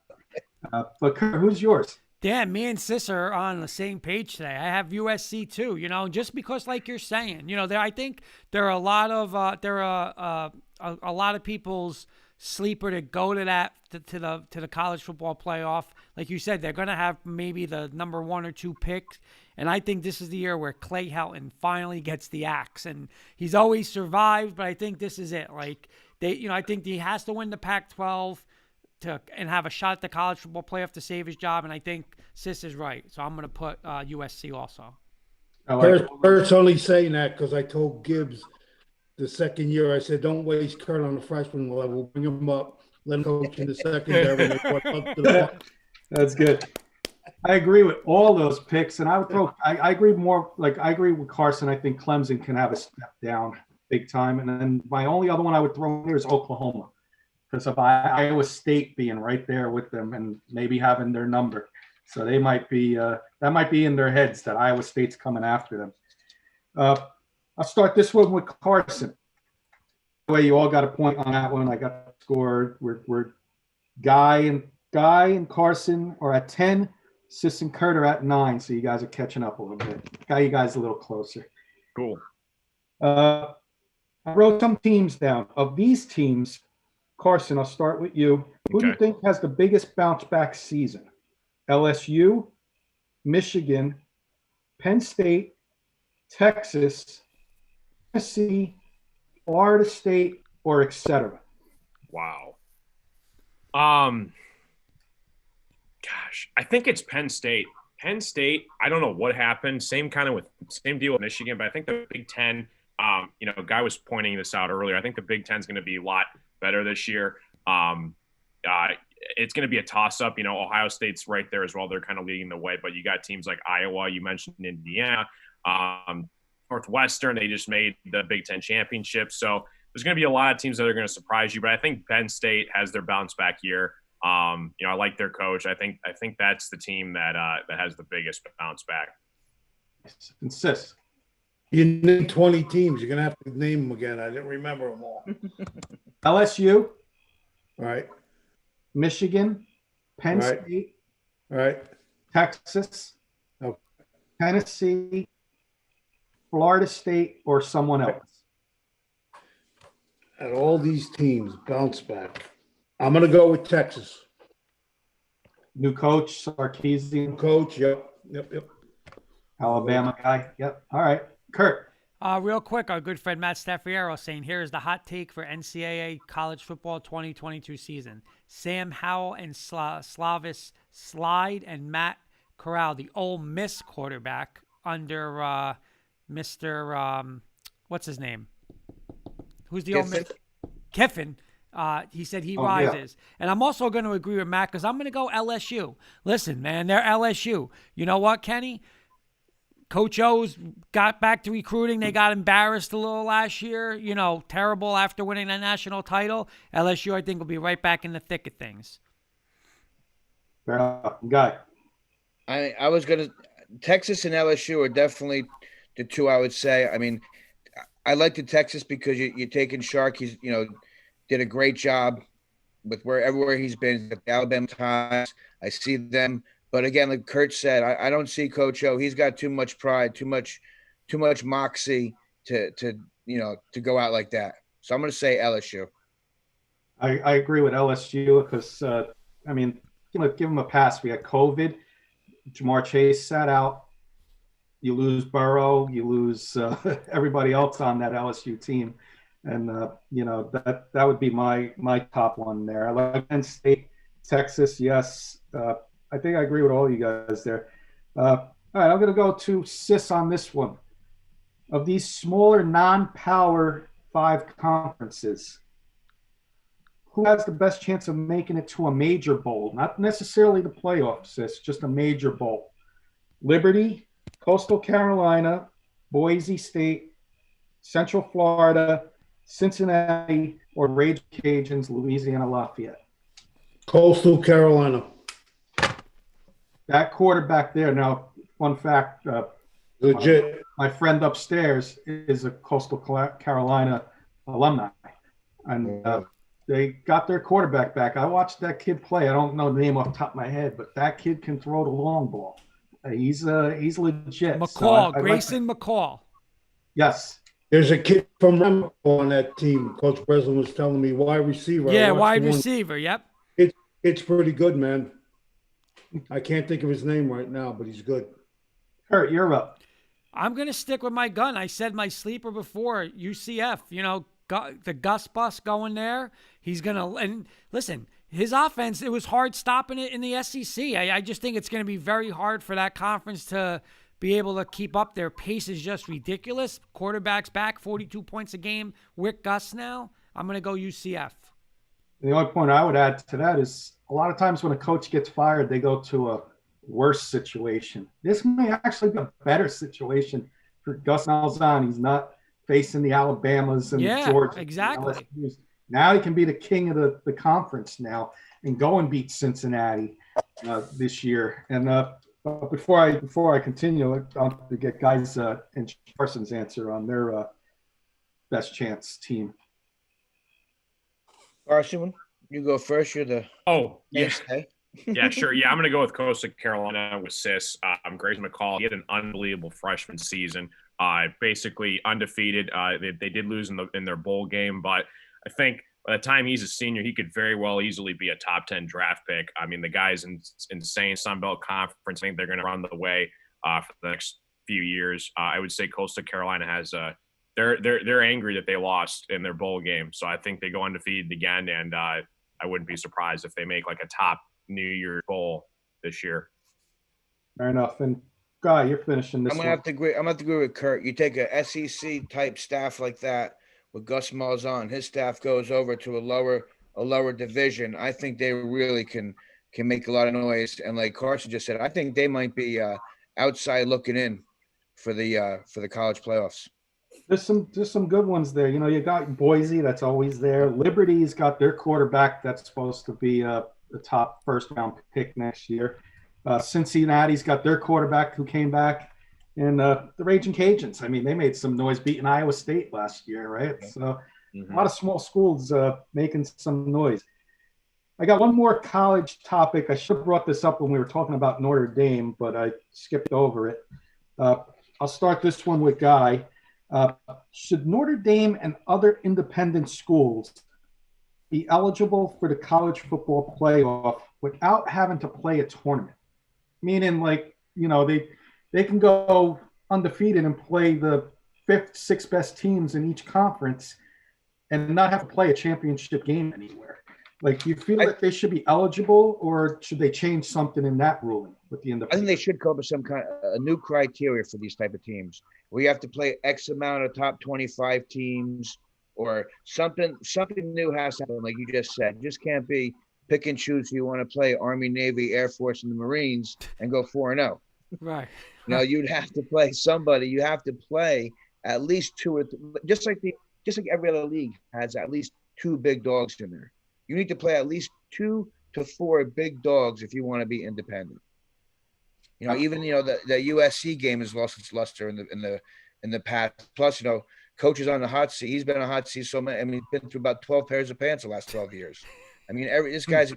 But Kurt, who's yours? Yeah, me and Sis are on the same page today. I have USC too. Just because, like you're saying, I think there are a lot of a lot of people's sleeper to go to that to the college football playoff. Like you said, they're going to have maybe the number 1 or 2 picks, and I think this is the year where Clay Helton finally gets the axe. And he's always survived, but I think this is it. Like I think he has to win the Pac-12 and have a shot at the college football playoff to save his job. And I think Sis is right. So I'm going to put USC also. Kurt's only saying that because I told Gibbs the second year, I said, don't waste Kurt on the freshman level. Bring him up. Let him coach in the secondary. That's good. I agree with all those picks. And I agree more. Like, I agree with Carson. I think Clemson can have a step down big time. And then my only other one I would throw in here is Oklahoma, because of Iowa State being right there with them and maybe having their number. So they might be that might be in their heads that Iowa State's coming after them. I'll start this one with Carson. The way you all got a point on that one. I got scored. We're Guy and Carson are at 10. Sis and Kurt are at 9. So you guys are catching up a little bit. Got you guys a little closer. Cool. I wrote some teams down. Of these teams, Carson, I'll start with you. Who do you think has the biggest bounce back season? LSU, Michigan, Penn State, Texas, Tennessee, Florida State, or etc.? Wow. Gosh, I think it's Penn State. Penn State, I don't know what happened. Same deal with Michigan, but I think the Big Ten, Guy was pointing this out earlier. I think the Big Ten is going to be a lot better this year. It's going to be a toss-up. Ohio State's right there as well. They're kind of leading the way, but you got teams like Iowa. You mentioned Indiana, Northwestern. They just made the Big Ten championship. So there's going to be a lot of teams that are going to surprise you, but I think Penn State has their bounce back year. I like their coach. I think that's the team that has the biggest bounce back. Insist. You named 20 teams. You're gonna have to name them again. I didn't remember them all. LSU. Right. Michigan. Penn State. Right. Texas. Okay. Tennessee. Florida State, or someone else. And all these teams bounce back. I'm gonna go with Texas. New coach, Sarkisian. Coach. Yep. Alabama guy. Yep. All right. Kurt. Real quick, our good friend Matt Staffiero saying, here is the hot take for NCAA college football 2022 season. Sam Howell and Slavis Slide and Matt Corral, the Ole Miss quarterback under Mr. What's his name? Who's the Ole Miss? Kiffin. He said he rises. Yeah. And I'm also going to agree with Matt because I'm going to go LSU. Listen, man, they're LSU. You know what, Kenny? Coach O's got back to recruiting. They got embarrassed a little last year, terrible after winning a national title. LSU, I think, will be right back in the thick of things. Fair enough. Guy. I was going to – Texas and LSU are definitely the two I would say. I mean, I like the Texas because you're taking Shark. He's, did a great job with everywhere he's been. The Alabama Times, I see them. But again, like Kurt said, I don't see Coach O. He's got too much pride, too much moxie to go out like that. So I'm going to say LSU. I agree with LSU because give him a pass. We had COVID. Jamar Chase sat out. You lose Burrow. You lose everybody else on that LSU team, and that would be my top one there. I like Penn State, Texas. Yes. I think I agree with all you guys there. All right, I'm going to go to Sis on this one. Of these smaller non-Power 5 conferences, who has the best chance of making it to a major bowl? Not necessarily the playoffs, Sis, just a major bowl. Liberty, Coastal Carolina, Boise State, Central Florida, Cincinnati, or Rage Cajuns, Louisiana Lafayette. Coastal Carolina. That quarterback there. Now, fun fact. Legit. My friend upstairs is a Coastal Carolina alumni. And they got their quarterback back. I watched that kid play. I don't know the name off the top of my head, but that kid can throw the long ball. He's legit. McCall, Grayson McCall. Yes. There's a kid from Ramapo on that team. Coach Breslin was telling me wide receiver. Yeah, wide receiver. Yep. It's pretty good, man. I can't think of his name right now, but he's good. Kurt, you're up. I'm going to stick with my gun. I said my sleeper before, UCF. The Gus bus going there. He's going to – and listen, his offense, it was hard stopping it in the SEC. I just think it's going to be very hard for that conference to be able to keep up. Their pace is just ridiculous. Quarterback's back, 42 points a game with Gus now. I'm going to go UCF. The only point I would add to that is a lot of times when a coach gets fired, they go to a worse situation. This may actually be a better situation for Gus Malzahn. He's not facing the Alabamas and Georgia. Exactly. Now he can be the king of the conference now and go and beat Cincinnati this year. And before I continue, I'll get guys and Carson's answer on their best chance team. Carson, you go first. You're the yeah, sure. Yeah, I'm going to go with Coastal Carolina with Sis. Grayson McCall, he had an unbelievable freshman season. Basically undefeated. They did lose in their bowl game, but I think by the time he's a senior, he could very well easily be a top 10 draft pick. I mean, the guy's insane. Sun Belt Conference. I think they're going to run the way for the next few years. I would say Coastal Carolina has they're angry that they lost in their bowl game, so I think they go undefeated again, and I wouldn't be surprised if they make like a top New Year's bowl this year. Fair enough. And Guy, you're finishing this. I'm gonna have to agree with Kurt. You take a SEC type staff like that with Gus Malzahn, his staff goes over to a lower division. I think they really can make a lot of noise. And like Carson just said, I think they might be outside looking in for the college playoffs. There's some good ones there. You got Boise, that's always there. Liberty's got their quarterback that's supposed to be the top first round pick next year. Cincinnati's got their quarterback who came back. And the Raging Cajuns, I mean, they made some noise beating Iowa State last year, right? So a lot of small schools making some noise. I got one more college topic. I should have brought this up when we were talking about Notre Dame, but I skipped over it. I'll start this one with Guy. Should Notre Dame and other independent schools be eligible for the college football playoff without having to play a tournament? Meaning, they can go undefeated and play the 5th, 6th best teams in each conference and not have to play a championship game anywhere. Like, you feel that they should be eligible, or should they change something in that ruling with the independent? I think they should come up with some kind of a new criteria for these type of teams, where you have to play X amount of top 25 teams, or something new has to happen. Like you just said, you just can't be pick and choose who you want to play, Army, Navy, Air Force, and the Marines, and go 4-0. Right. You'd have to play somebody. You have to play at least 2 or 3, just like every other league has at least 2 big dogs in there. You need to play at least 2 to 4 big dogs if you want to be independent. Even the USC game has lost its luster in the past. Plus, coach is on the hot seat. He's been on the hot seat so many. I mean, he's been through about 12 pairs of pants the last 12 years. I mean, this guy's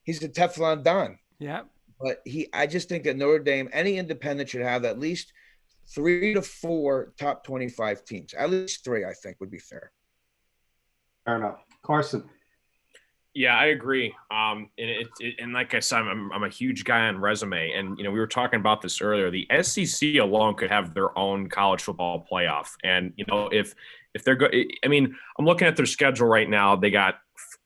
he's a Teflon Don. Yeah. But I just think that Notre Dame, any independent, should have at least 3 to 4 top 25 teams. At least 3, I think, would be fair. Fair enough. Carson. Yeah, I agree. And like I said, I'm a huge guy on resume, and we were talking about this earlier. The SEC alone could have their own college football playoff, and if they're good, I mean, I'm looking at their schedule right now. They got,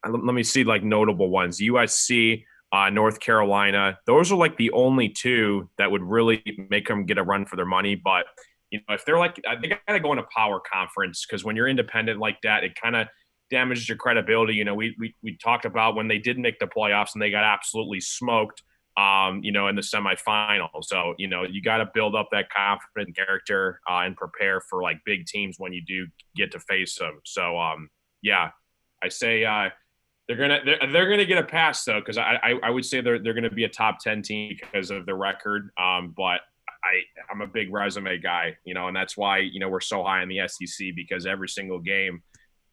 let me see, like, notable ones: USC, North Carolina. Those are like the only 2 that would really make them get a run for their money. But if they're like, they got to go in a power conference, because when you're independent like that, it kind of damages your credibility. We talked about when they did make the playoffs and they got absolutely smoked, in the semifinals. So, you got to build up that confident character and prepare for like big teams when you do get to face them. So, yeah, I say they're gonna get a pass though, because I would say they're gonna be a top 10 team because of their record. But I'm a big resume guy, and that's why we're so high in the SEC, because every single game,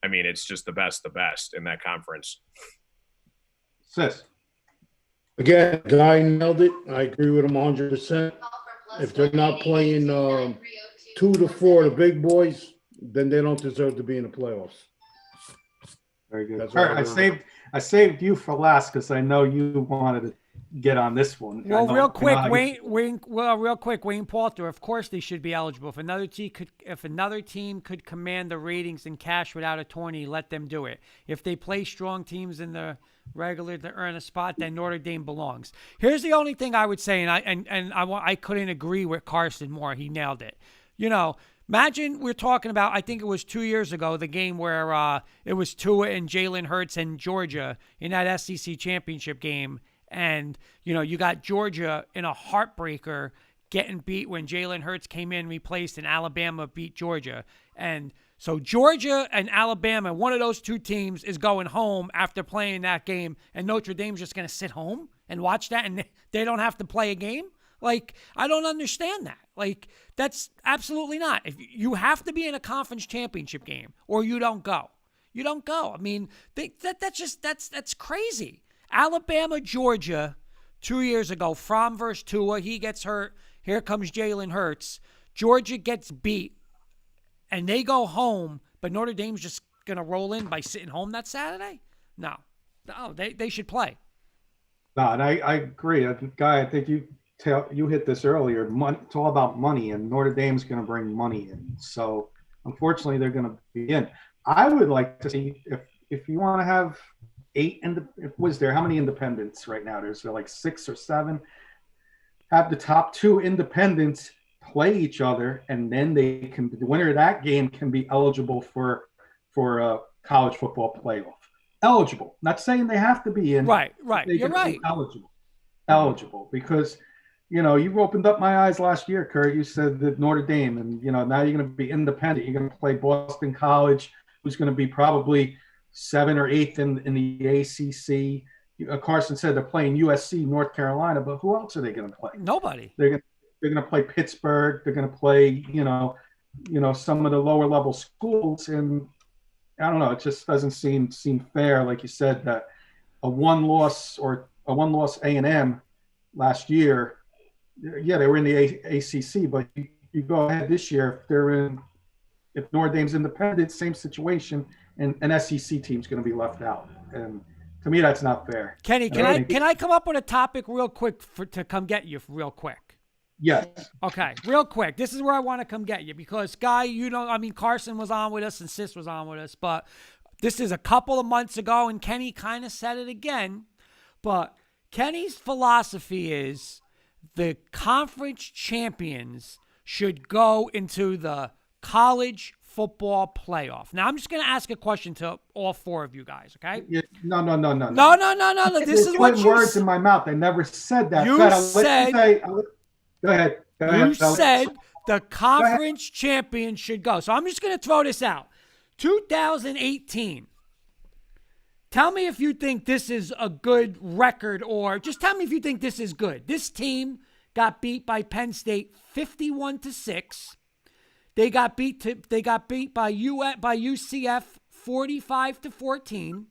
I mean, it's just the best in that conference. Sis. Again, Guy nailed it. I agree with him 100%. If they're not playing 2 to 4, the big boys, then they don't deserve to be in the playoffs. Very good. All right, I saved you for last because I know you wanted to get on this one. Well, real quick, Wayne Poulter. Of course, they should be eligible. If another team could command the ratings and cash without a tourney, let them do it. If they play strong teams in the regular to earn a spot, then Notre Dame belongs. Here's the only thing I would say, and I couldn't agree with Carson more. He nailed it. Imagine we're talking about, I think it was 2 years ago, the game where it was Tua and Jalen Hurts and Georgia in that SEC championship game. And, you got Georgia in a heartbreaker getting beat when Jalen Hurts came in, replaced, and Alabama beat Georgia. And so Georgia and Alabama, one of those 2 teams is going home after playing that game, and Notre Dame's just going to sit home and watch that, and they don't have to play a game? Like, I don't understand that. Like, that's absolutely not. If you have to be in a conference championship game, or you don't go. You don't go. I mean, that's crazy. Alabama, Georgia, 2 years ago, Fromm versus Tua, he gets hurt. Here comes Jalen Hurts. Georgia gets beat, and they go home, but Notre Dame's just going to roll in by sitting home that Saturday? No, they should play. No, and I agree. Guy, I think you hit this earlier. It's all about money, and Notre Dame's going to bring money in. So, unfortunately, they're going to be in. I would like to see if you want to have 8 how many independents right now? There's like 6 or 7. Have the top 2 independents play each other, and then the winner of that game can be eligible for a college football playoff. Eligible. Not saying they have to be in. Right. You're right. Eligible because you opened up my eyes last year, Kurt. You said that Notre Dame, and now you're going to be independent. You're going to play Boston College, who's going to be probably 7th or 8th in the ACC. Carson said they're playing USC, North Carolina, but who else are they going to play? Nobody. They're going to play Pittsburgh. They're going to play some of the lower level schools, and I don't know. It just doesn't seem fair. Like you said, that a one loss A&M last year. Yeah, they were in the ACC, but you go ahead this year if Notre Dame's independent, same situation, and an SEC team's going to be left out. And to me, that's not fair. Kenny, can I come up with a topic real quick to come get you real quick? Yes. Okay, real quick. This is where I want to come get you because, Guy, Carson was on with us and Sis was on with us, but this is a couple of months ago, and Kenny kind of said it again. But Kenny's philosophy is the conference champions should go into the college football playoff. Now, I'm just going to ask a question to all four of you guys, okay? No. No. This is what you words in my mouth. I never said that. You said. Go ahead. You said the conference champion should go. So I'm just going to throw this out. 2018. Tell me if you think this is a good record, or just tell me if you think this is good. This team got beat by Penn State 51-6. They got beat by UCF 45-14.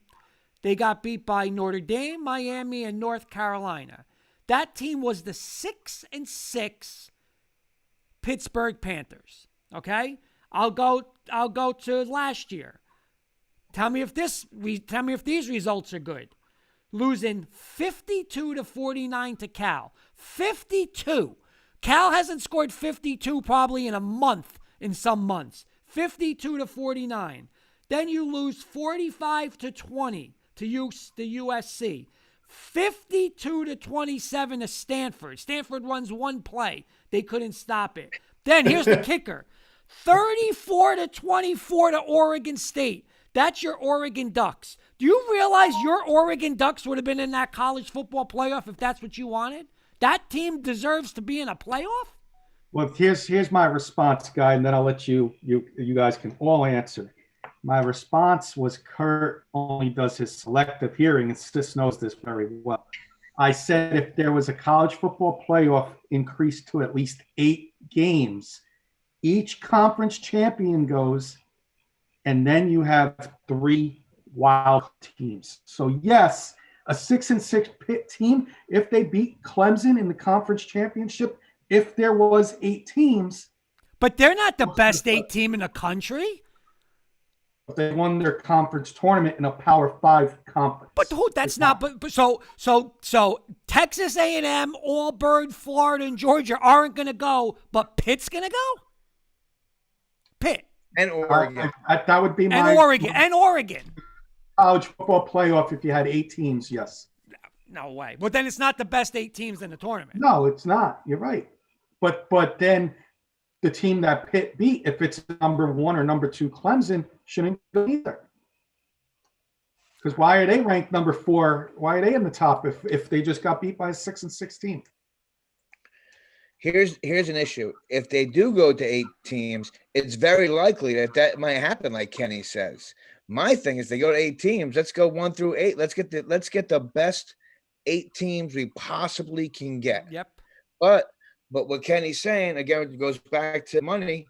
They got beat by Notre Dame, Miami, and North Carolina. That team was the 6-6 Pittsburgh Panthers. Okay? I'll go to last year. Tell me if these results are good. Losing 52-49 to Cal. 52. Cal hasn't scored 52 probably in a month, in some months. 52-49. Then you lose 45-20 to the USC. 52-27 to Stanford. Stanford runs one play. They couldn't stop it. Then here's the kicker. 34-24 to Oregon State. That's your Oregon Ducks. Do you realize your Oregon Ducks would have been in that college football playoff if that's what you wanted? That team deserves to be in a playoff? Well, here's my response, Guy, and then I'll let you guys can all answer. My response was Kurt only does his selective hearing, and Sis knows this very well. I said if there was a college football playoff increased to at least 8 games, each conference champion goes, and then you have 3 wild teams. So yes, a 6-6 Pitt team, if they beat Clemson in the conference championship, if there was 8 teams. But they're not the best 8 team in the country. They won their conference tournament in a Power 5 conference. But that's not. But so Texas A&M, Auburn, Florida, and Georgia aren't going to go, but Pitt's going to go. Pitt and Oregon. That would be my Oregon. College football playoff if you had 8 teams. Yes. No way. But then it's not the best 8 teams in the tournament. No, it's not. You're right. But then the team that Pitt beat, if it's number 1 or number 2 Clemson, shouldn't go either. Because why are they ranked number 4? Why are they in the top if they just got beat by a 6-6 team? Here's an issue. If they do go to 8 teams, it's very likely that might happen, like Kenny says. My thing is they go to 8 teams. Let's go 1 through 8. Let's get the best 8 teams we possibly can get. Yep. But what Kenny's saying, again, it goes back to money.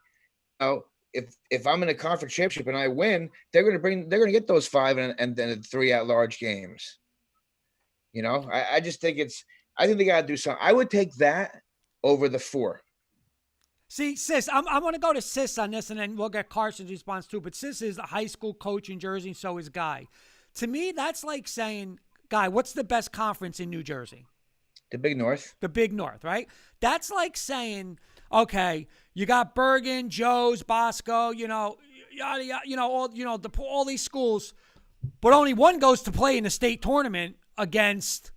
If I'm in a conference championship and I win, they're going to get those 5 and then 3 at-large games. You know, I just think I think they got to do something. I would take that over the 4. See, Sis, I'm going to go to Sis on this, and then we'll get Carson's response too. But Sis is a high school coach in Jersey, and so is Guy. To me, that's like saying, Guy, what's the best conference in New Jersey? The Big North. The Big North, right? That's like saying, okay, you got Bergen, Joe's, Bosco, yada, yada, all these schools, but only one goes to play in the state tournament against,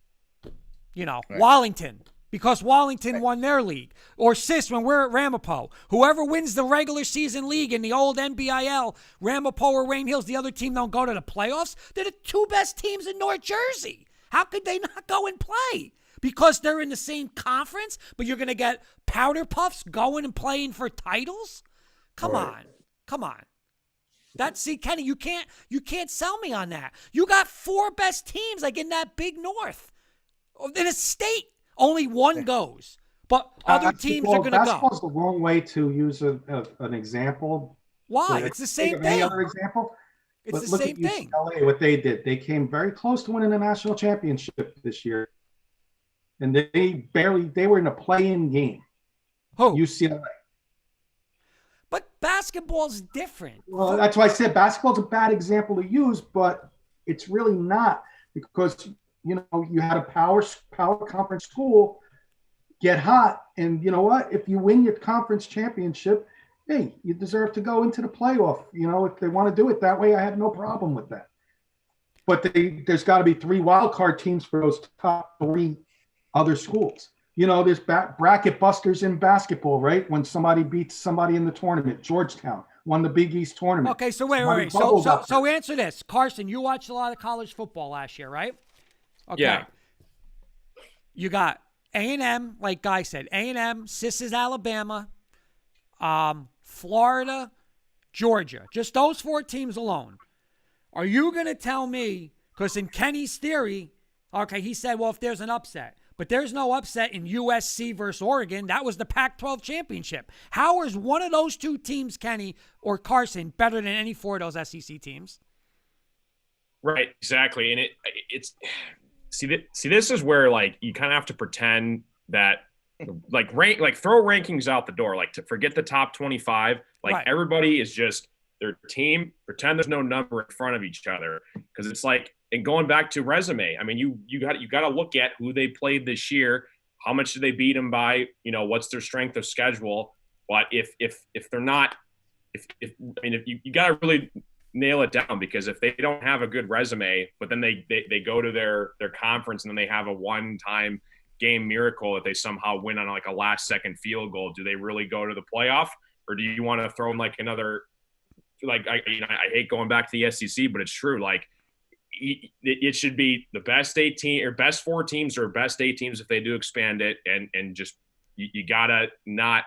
right. Wallington, because Wallington won their league. Or Sis, when we're at Ramapo, whoever wins the regular season league in the old NBIL, Ramapo or Rain Hills, the other team don't go to the playoffs. They're the 2 best teams in North Jersey. How could they not go and play? Because they're in the same conference, but you're going to get powder puffs going and playing for titles? Come on. Kenny, you can't sell me on that. You got 4 best teams like in that Big North. In a state, only one goes. But other teams are going to go. Basketball's the wrong way to use an example. Why? It's the same thing. Any other example? It's the same thing. UCLA, what they did, they came very close to winning the national championship this year. And they were in a play-in game. Who? UCLA. But basketball's different. Well, that's why I said basketball's a bad example to use, but it's really not because, you had a power conference school get hot. And you know what? If you win your conference championship, hey, you deserve to go into the playoff. You know, if they want to do it that way, I have no problem with that. But there's got to be 3 wild card teams for those top 3 other schools. You know, there's bracket busters in basketball, right? When somebody beats somebody in the tournament. Georgetown won the Big East tournament. Okay, so wait. So answer this. Carson, you watched a lot of college football last year, right? Okay. Yeah. You got A&M, like Guy said. A&M, Sis's Alabama, Florida, Georgia. Just those 4 teams alone. Are you going to tell me, because in Kenny's theory, okay, he said, well, if there's an upset. But there's no upset in USC versus Oregon. That was the Pac-12 championship. How is one of those 2 teams, Kenny or Carson, better than any 4 of those SEC teams? Right, exactly. And it's this is where like you kind of have to pretend that like throw rankings out the door, like to forget the top 25. Like Right. Everybody is just their team. Pretend there's no number in front of each other, because it's like. And going back to resume, I mean, you got to look at who they played this year. How much did they beat them by? You know, what's their strength of schedule? But if they're not, if you got to really nail it down, because if they don't have a good resume, but then they go to their conference and then they have a one-time game miracle that they somehow win on like a last-second field goal, do they really go to the playoff, or do you want to throw in like another? Like I hate going back to the SEC, but it's true. Like. It should be the best 18 or best 4 teams or best 8 teams if they do expand it, and just you gotta not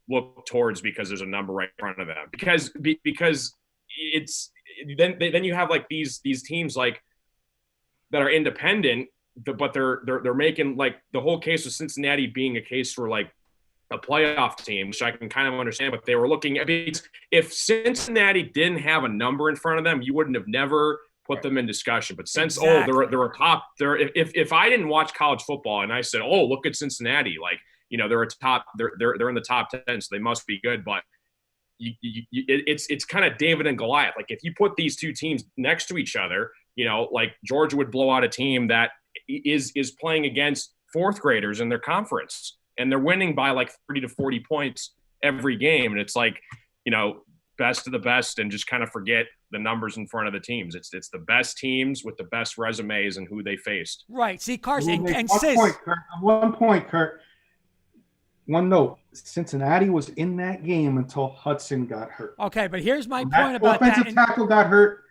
look towards because there's a number right in front of them, because it's then you have like these teams like that are independent, but they're making like the whole case of Cincinnati being a case for like a playoff team, which I can kind of understand, but they were looking at if Cincinnati didn't have a number in front of them, you wouldn't have never put them in discussion. But since Exactly. they're a top, if I didn't watch college football and I said, oh, look at Cincinnati, like, you know, they're in the top 10, so they must be good. But it's kind of David and Goliath. Like if you put these 2 teams next to each other, you know, like Georgia would blow out a team that is playing against 4th graders in their conference, and they're winning by like 30 to 40 points every game. And it's like, you know, best of the best, and just kind of forget the numbers in front of the teams. It's the best teams with the best resumes and who they faced. Right. See, Carson and one Sis. point, Kurt. 1 point, Kurt. 1 note. Cincinnati was in that game until Hudson got hurt. Okay, but here's my point about that. Offensive tackle got hurt.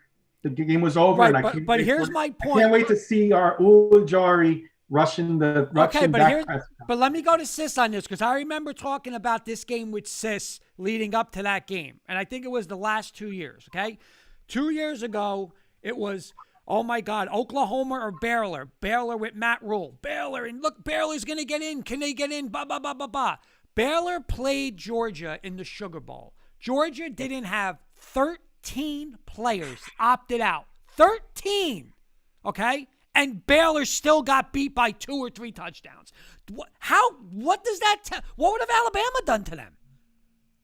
The game was over. Right, and but here's my point. I can't wait to see our Ujari rushing the back press. But let me go to Sis on this, because I remember talking about this game with Sis leading up to that game. And I think it was the last 2 years, okay? 2 years ago, it was, oh my God, Oklahoma or Baylor. Baylor with Matt Rule. Baylor, and look, Baylor's going to get in. Can they get in? Baylor played Georgia in the Sugar Bowl. Georgia didn't have 13 players opted out. 13, okay? And Baylor still got beat by 2 or 3 touchdowns. What does that tell? What would have Alabama done to them?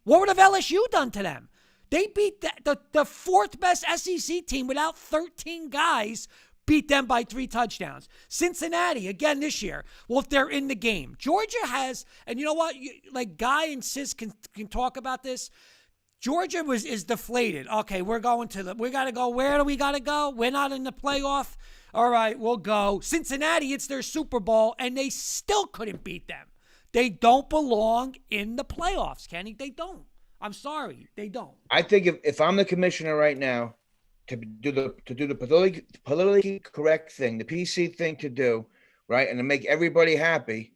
What would have LSU done to them? They beat the 4th best SEC team without 13 guys, beat them by 3 touchdowns. Cincinnati, again this year, well, if they're in the game. Georgia has, and you know what? Like Guy and Sis can talk about this. Georgia is deflated. Okay, we got to go. Where do we got to go? We're not in the playoff. All right, we'll go. Cincinnati, it's their Super Bowl, and they still couldn't beat them. They don't belong in the playoffs, Kenny. They don't. I'm sorry, they don't. I think if I'm the commissioner right now, to do the politically correct thing, the PC thing to do, right, and to make everybody happy,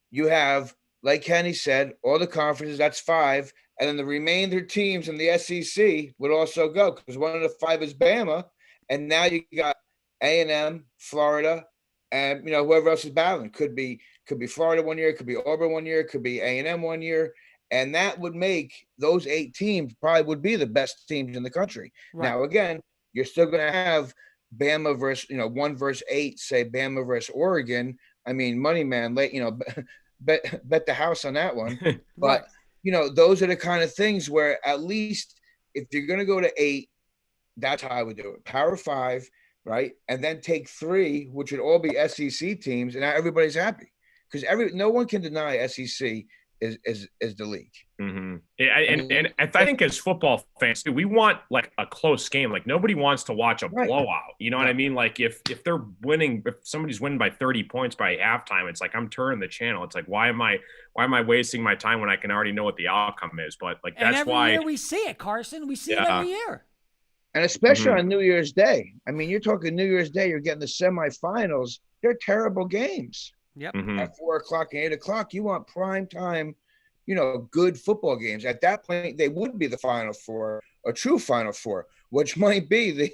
you have, like Kenny said, all the conferences. That's 5, and then the remainder teams in the SEC would also go, because one of the 5 is Bama, and now you got A&M, Florida, and you know whoever else is battling. Could be Florida 1 year, could be Auburn 1 year, could be A&M 1 year. And that would make those 8 teams probably would be the best teams in the country. Right. Now, again, you're still going to have Bama versus, 1 versus 8, say Bama versus Oregon. I mean, money man, bet the house on that one. But, those are the kind of things where at least if you're going to go to 8, that's how I would do it. Power 5, right? And then take 3, which would all be SEC teams, and now everybody's happy. because no one can deny SEC is the league. Mm-hmm. And I think as football fans too, we want like a close game. Like nobody wants to watch a blowout. You know what I mean? Like if they're winning, if somebody's winning by 30 points by halftime, it's like I'm turning the channel. It's like why am I wasting my time when I can already know what the outcome is? But like that's why every year we see it, Carson. We see it every year. And especially on New Year's Day. I mean, you're talking New Year's Day, you're getting the semifinals. They're terrible games. Yep. At 4 o'clock and 8 o'clock, you want prime time, good football games. At that point, they would be the Final Four, a true Final Four, which might be the,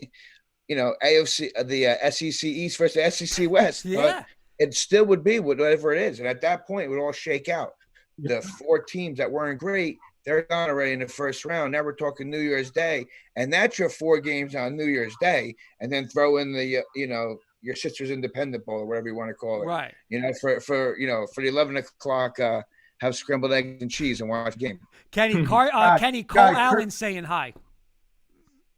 AFC, the SEC East versus SEC West. Yeah. But it still would be whatever it is. And at that point, it would all shake out. The 4 teams that weren't great, they're gone already in the first round. Now we're talking New Year's Day, and that's your 4 games on New Year's Day, and then throw in the, your sister's independent bowl or whatever you want to call it. Right. For the 11 o'clock, have scrambled eggs and cheese and watch the game. Cole Allen saying hi.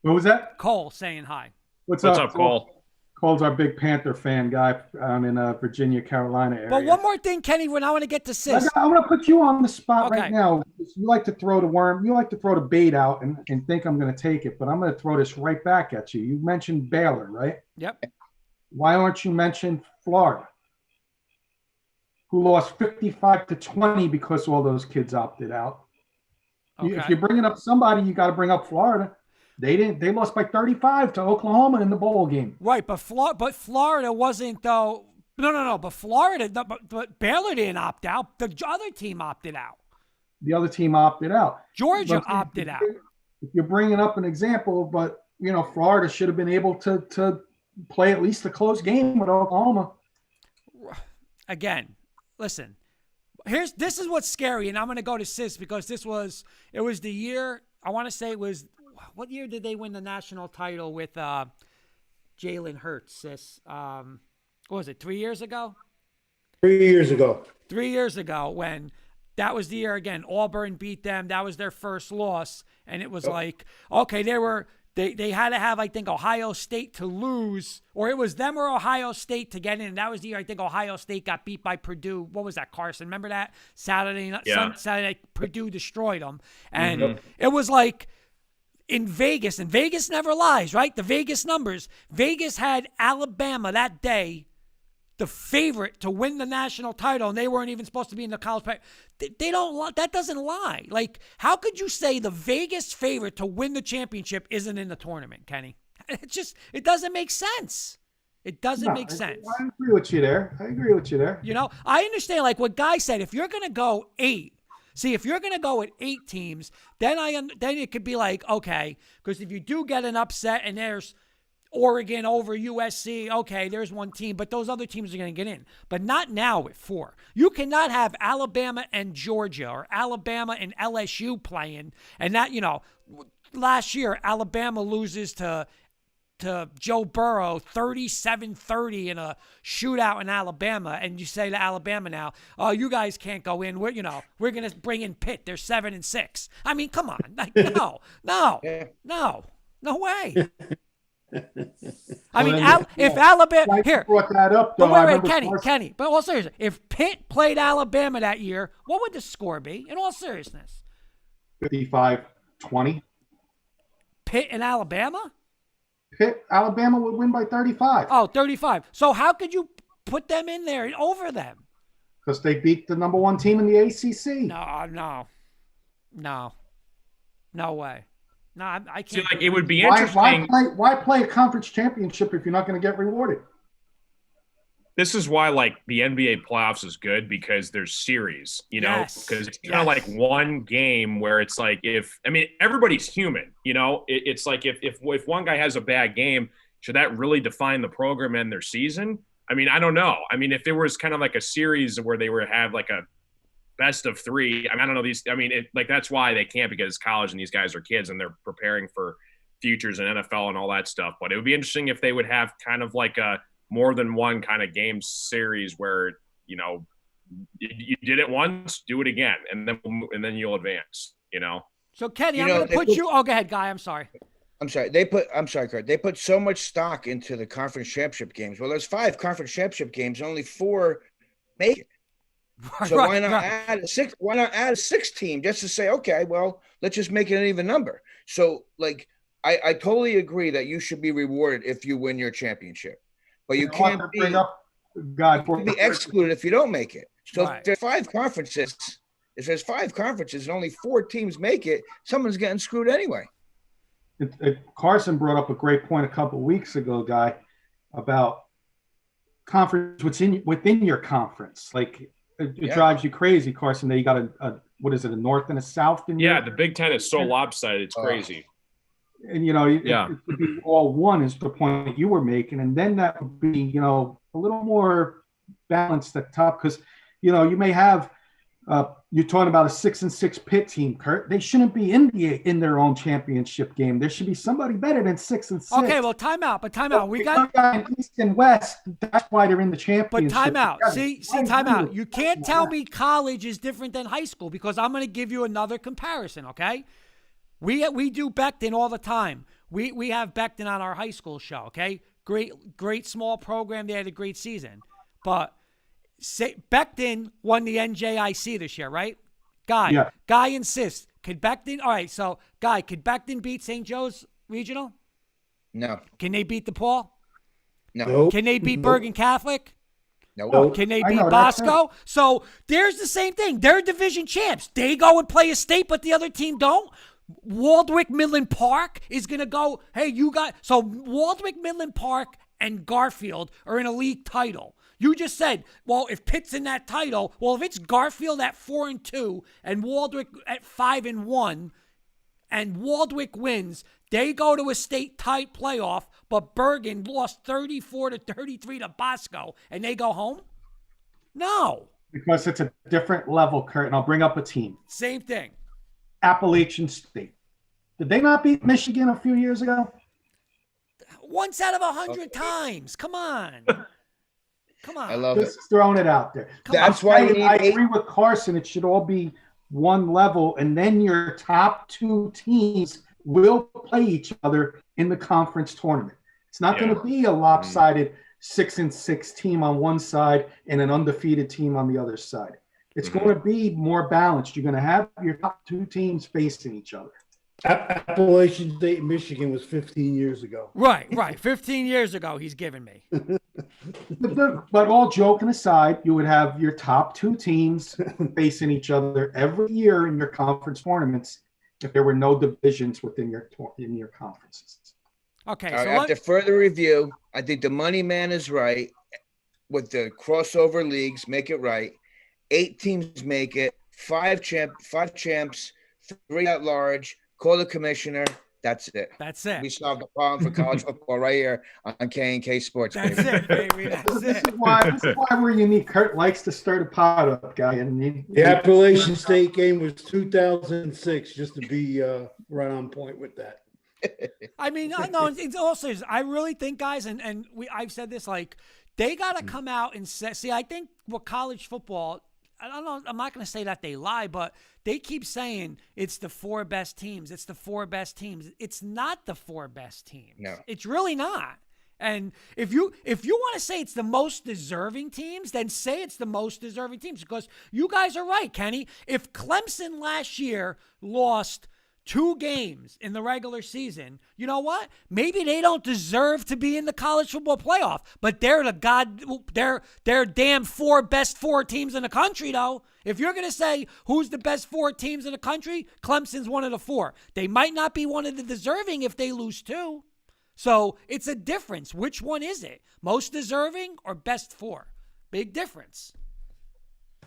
What was that? Cole saying hi. What's up, Cole? Cole's our big Panther fan guy. I'm in Virginia, Carolina area. But one more thing, Kenny, when I want to get to Sis. I'm going to put you on the spot right now. You like to throw the worm. You like to throw the bait out and think I'm going to take it, but I'm going to throw this right back at you. You mentioned Baylor, right? Yep. Why aren't you mentioning Florida, who lost 55-20 because all those kids opted out? Okay. If you're bringing up somebody, you got to bring up Florida. They didn't. They lost by 35 to Oklahoma in the bowl game. Right, but Florida wasn't though. No. But Florida, but Baylor didn't opt out. The other team opted out. The other team opted out. Georgia opted out. If you're bringing up an example, but Florida should have been able to play at least a close game with Oklahoma. Again, listen. This is what's scary, and I'm going to go to Sis because it was the year. I want to say it was. What year did they win the national title with Jalen Hurts, Sis? What was it, 3 years ago? 3 years ago. 3 years ago when that was the year again. Auburn beat them. That was their first loss. And it was like, okay, they had to have, I think, Ohio State to lose, or it was them or Ohio State to get in. That was the year I think Ohio State got beat by Purdue. What was that, Carson? Remember that? Saturday night, Purdue destroyed them. And it was like, in Vegas, and Vegas never lies, right? The Vegas numbers. Vegas had Alabama that day, the favorite to win the national title, and they weren't even supposed to be in the college play. They don't. That doesn't lie. Like, how could you say the Vegas favorite to win the championship isn't in the tournament, Kenny? It doesn't make sense. It doesn't make sense. I agree with you there. I understand, like what Guy said. If you're gonna go 8. See, if you're going to go with 8 teams, then it could be like, okay, because if you do get an upset and there's Oregon over USC, okay, there's one team, but those other teams are going to get in. But not now with 4. You cannot have Alabama and Georgia or Alabama and LSU playing. And that, last year, Alabama loses to Joe Burrow 37-30 in a shootout in Alabama, and you say to Alabama now, "Oh, you guys can't go in. We're going to bring in Pitt. They're 7-6." I mean, come on, like, no way. I mean, if Alabama here brought that up, though, but wait, Kenny. But all seriousness, if Pitt played Alabama that year, what would the score be? In all seriousness, 55-20. Pitt and Alabama. Alabama would win by 35. Oh, 35. So how could you put them in there over them? Because they beat the number 1 team in the ACC. No way. No, I can't. See, like, it would be interesting. Why play a conference championship if you're not going to get rewarded? This is why, like, the NBA playoffs is good because there's series, because it's kind of like one game where it's like everybody's human, it's like if one guy has a bad game, should that really define the program and their season? I mean, I don't know. I mean, if there was kind of like a series where they would have like a best of 3, I don't know that's why they can't, because it's college and these guys are kids and they're preparing for futures and NFL and all that stuff. But it would be interesting if they would have kind of like a more than one kind of game series where, you did it once, do it again, and then you'll advance, So Kenny, I'm going to put you. Oh, go ahead, Guy. I'm sorry. Kurt. They put so much stock into the conference championship games. Well, there's 5 conference championship games, only 4 make it. So why not add a six? Why not add a sixth team just to say, okay, well, let's just make it an even number. So, like, I totally agree that you should be rewarded if you win your championship, but you can't be excluded if you don't make it. So if there's five conferences, and only 4 teams make it, someone's getting screwed anyway. Carson brought up a great point a couple of weeks ago, Guy, about conference within your conference. Like it drives you crazy, Carson, that you got a what is it, a North and a South? The Big Ten is so lopsided. It's crazy. And, it would be all one is the point that you were making. And then that would be, a little more balanced at top because, you may have you're talking about a 6-6 Pitt team, Kurt. They shouldn't be in their own championship game. There should be somebody better than 6-6. Okay, well, time out. We got East and West. That's why they're in the championship. But time out. See, time out. You can't tell me college is different than high school because I'm going to give you another comparison. Okay, we do Becton all the time. We have Becton on our high school show. Okay, great small program. They had a great season, but. Becton won the NJIC this year, right? Guy insists. Could Becton? All right, so Guy, could Becton beat St. Joe's Regional? No. Can they beat DePaul? No. Can they beat Bergen Catholic? No. Can they beat Bosco? So there's the same thing. They're division champs. They go and play a state, but the other team don't. Waldwick Midland Park is going to go, hey, so Waldwick Midland Park and Garfield are in a league title. You just said, well, if Pitt's in that title, well, if it's Garfield at 4-2 and Waldwick at 5-1, and Waldwick wins, they go to a state tight playoff, but Bergen lost 34-33 to Bosco, and they go home? No. Because it's a different level, Kurt, and I'll bring up a team. Same thing. Appalachian State. Did they not beat Michigan a few years ago? Once out of 100 times. Come on. Come on. I love Just throwing it out there. That's why I agree with Carson. It should all be one level, and then your top 2 teams will play each other in the conference tournament. It's not going to be a lopsided 6-6 team on one side and an undefeated team on the other side. It's going to be more balanced. You're going to have your top 2 teams facing each other. Appalachian State, Michigan was 15 years ago. Right. 15 years ago, he's given me. But all joking aside, you would have your top 2 teams facing each other every year in your conference tournaments if there were no divisions within your conferences. Okay. So after further review, I think the money man is right with the crossover leagues. Make it right. 8 teams make it. 5 champs, 3 at large. Call the commissioner. That's it. We solved the problem for college football right here on K&K Sports. That's it, baby. That's this is why we're unique. Kurt likes to start a pot up, Guy. And the Appalachian State game was 2006, just to be right on point with that. I mean, no, it's also, I really think, guys, and I've said this, like, they got to come out and say, see, I think what college football, I don't know, I'm not going to say that they lie, but they keep saying it's the 4 best teams. It's the 4 best teams. It's not the 4 best teams. No. It's really not. And if you want to say it's the most deserving teams, then say it's the most deserving teams, because you guys are right, Kenny. If Clemson last year lost 2 games in the regular season, you know what? Maybe they don't deserve to be in the college football playoff, but they're damn 4 best 4 teams in the country, though. If you're going to say who's the best 4 teams in the country, Clemson's one of the 4. They might not be one of the deserving if they lose 2. So it's a difference. Which one is it? Most deserving or best 4? Big difference.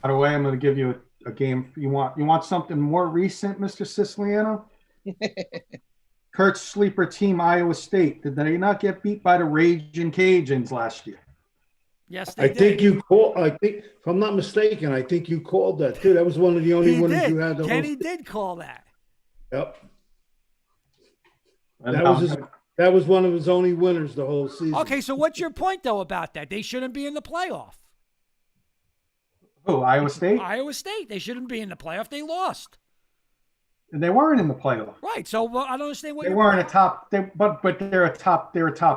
By the way, I'm going to give you a game. You want something more recent, Mr. Siciliano? Kurt's sleeper team, Iowa State. Did they not get beat by the Raging Cajuns last year? Yes, they did. I think, if I'm not mistaken, I think you called that too. That was one of the only ones you had. Kenny did call that. Yep. That was one of his only winners the whole season. Okay, so what's your point though about that? They shouldn't be in the playoff. Oh, Iowa State? Iowa State. They shouldn't be in the playoff. They lost. They weren't in the playoff. Right. So I don't understand what they weren't a top. But they're a top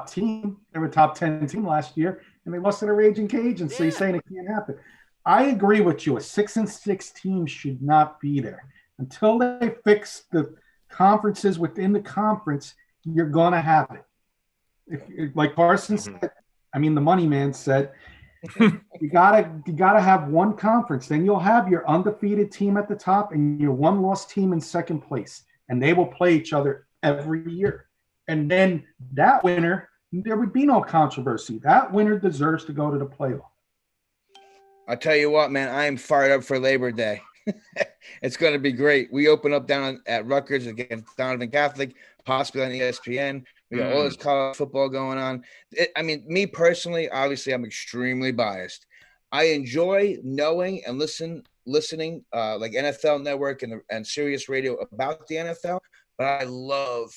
team. They were a top 10 team last year, and they lost to the Raging Cajuns. So you're saying it can't happen? I agree with you. A 6-6 team should not be there until they fix the conferences within the conference. You're gonna have it. Like Carson said, I mean, the money man said, you gotta have one conference. Then you'll have your undefeated team at the top and your one-loss team in second place, and they will play each other every year. And then that winner, there would be no controversy. That winner deserves to go to the playoff. I'll tell you what, man, I am fired up for Labor Day. It's going to be great. We open up down at Rutgers against Donovan Catholic, possibly on ESPN. We got all this college football going on. I mean, me personally, obviously, I'm extremely biased. I enjoy knowing and listening like NFL Network and Sirius Radio about the NFL, but I love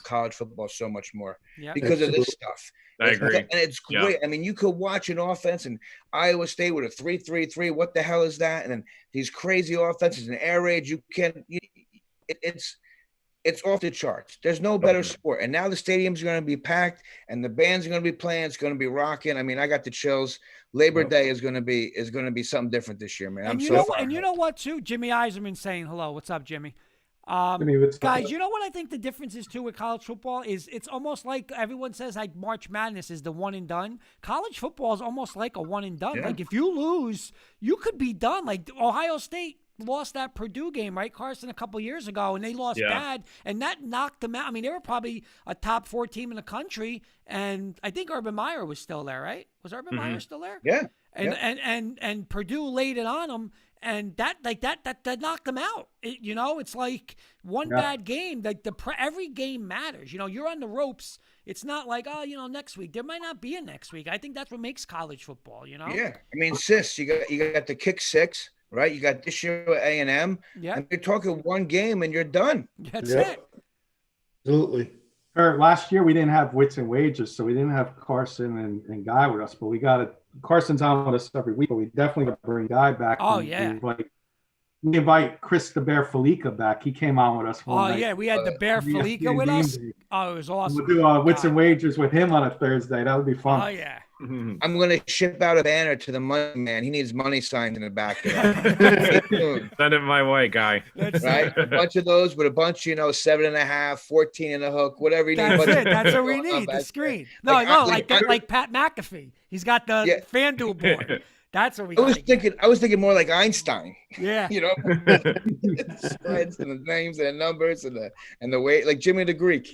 college football so much more because of this stuff. I agree. And it's great. I mean, you could watch an offense in Iowa State with a 3-3-3. What the hell is that? And then these crazy offenses and air raids. It's off the charts. There's no better sport. And now the stadiums are going to be packed and the bands are going to be playing. It's going to be rocking. I mean, I got the chills. Labor Day is going to be something different this year, man. And you know what, too? Jimmy Eiserman saying hello. What's up, Jimmy? Guys, you know what I think the difference is too with college football is it's almost like everyone says like March Madness is the one and done. College football is almost like a one and done. Yeah. Like if you lose, you could be done. Like Ohio State lost that Purdue game, right, Carson, a couple years ago, and they lost bad, and that knocked them out. I mean, they were probably a top 4 team in the country, and I think Urban Meyer was still there, right? Was Urban Meyer still there? Yeah. And Purdue laid it on them. And that knocked them out. It's like one bad game. Like every game matters. You're on the ropes. It's not like next week there might not be a next week. I think that's what makes college football. Yeah, I mean, you got the kick six, right? You got this year with A&M. Yeah, and you're talking one game and you're done. That's it. Absolutely. Last year we didn't have Wits and Wages, so we didn't have Carson and Guy with us, but we got it. Carson's on with us every week, but we definitely got to bring Guy back. Oh, yeah. We invite Chris the Bear Felica back. He came on with us one night. Yeah, we had the Bear Felica with us. Oh, it was awesome. We'll do Wits and Wagers with him on a Thursday. That would be fun. Oh, yeah. I'm going to ship out a banner to the money man. He needs money signs in the back. Send it my way, Guy. Right? A bunch of those with a bunch, 7.5, 14 in the hook, whatever you need. That's it. That's what we need, the screen. Like Pat McAfee. He's got the FanDuel board. That's what we I was thinking more like Einstein. Yeah. Spreads and the names and the numbers and the weight, like Jimmy the Greek.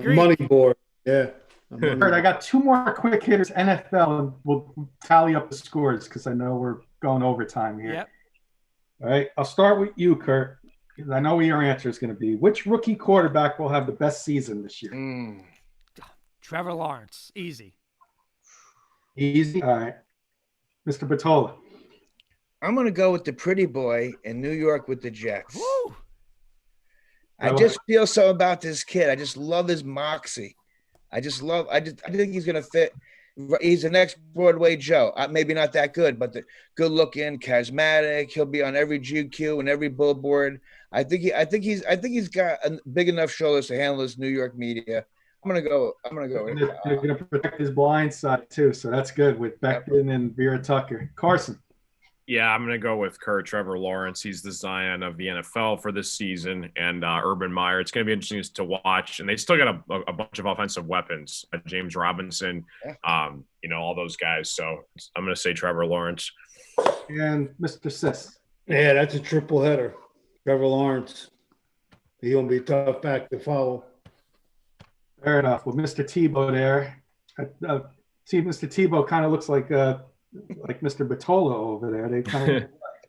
Money board. Yeah. I got 2 more quick hitters, NFL, and we'll tally up the scores because I know we're going overtime here. Yep. All right. I'll start with you, Kurt, because I know what your answer is going to be. Which rookie quarterback will have the best season this year? Trevor Lawrence. Easy. Easy? All right. Mr. Bertola. I'm going to go with the pretty boy in New York with the Jets. Woo! I just feel so about this kid. I just love his moxie. I think he's going to fit. He's the next Broadway Joe. Maybe not that good, but good looking, charismatic. He'll be on every GQ and every billboard. I think he's got big enough shoulders to handle this New York media. I'm gonna go. They're gonna protect his blind side too, so that's good with Becton and Vera Tucker. Carson. Yeah, I'm going to go with Trevor Lawrence. He's the Zion of the NFL for this season, and Urban Meyer. It's going to be interesting to watch. And they still got a bunch of offensive weapons, James Robinson, all those guys. So I'm going to say Trevor Lawrence. And Mr. Sis. Yeah, that's a triple header. Trevor Lawrence. He's going to be a tough back to follow. Fair enough. With Mr. Tebow there. See, Mr. Tebow kind of looks like Mr. Bertola over there. They kind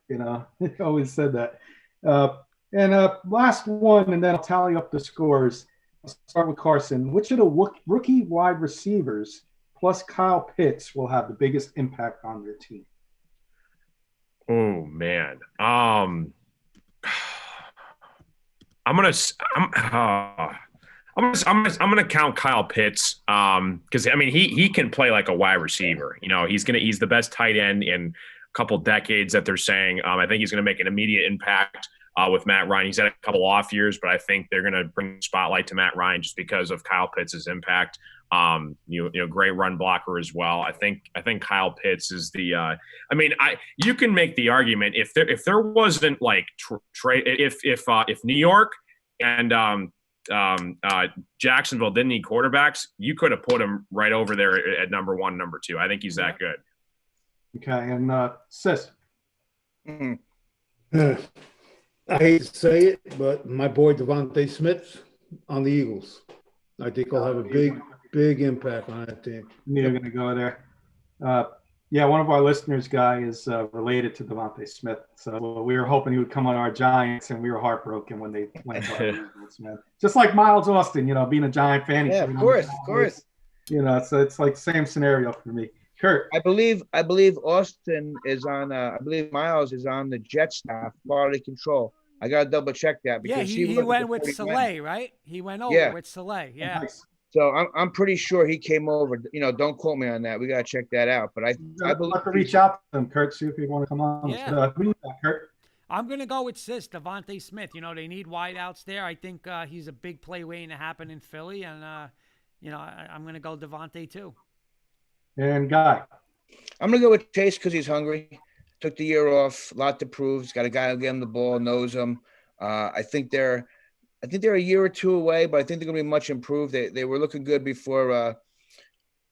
of, they always said that. And last one, and then I'll tally up the scores. I'll start with Carson. Which of the rookie wide receivers plus Kyle Pitts will have the biggest impact on their team? Oh man, I'm gonna count Kyle Pitts because I mean he can play like a wide receiver. He's the best tight end in a couple decades that they're saying. I think he's gonna make an immediate impact with Matt Ryan. He's had a couple off years, but I think they're gonna bring the spotlight to Matt Ryan just because of Kyle Pitts' impact Great run blocker as well. I think Kyle Pitts is the. You can make the argument if there wasn't like if New York and Jacksonville didn't need quarterbacks, you could have put him right over there at number 1, number 2. I think he's that good. Okay, and Sis. I hate to say it, but my boy Devontae Smith on the Eagles. I think he'll have a big impact on that team. You're going to go there. Yeah, one of our listeners, Guy, is related to Devontae Smith. So we were hoping he would come on our Giants, and we were heartbroken when they went to our Eagles, man. Just like Miles Austin, being a Giant fan. Yeah, of course. So it's like same scenario for me. Kurt. I believe Austin is on. I believe Miles is on the Jet staff, quality control. I gotta double check that because he went with Saleh, right? He went over with Saleh. Yeah. Nice. So I'm pretty sure he came over. Don't quote me on that. We gotta check that out. But I believe to reach out to him, Kurt. See if he want to come on. Yeah. Kurt. I'm gonna go with Devontae Smith. They need wideouts there. I think he's a big play waiting to happen in Philly, and I'm gonna go Devontae too. And Guy. I'm gonna go with Chase because he's hungry. Took the year off, a lot to prove. He's got a guy who get him the ball, knows him. I think they're a year or two away, but I think they're gonna be much improved. They were looking good before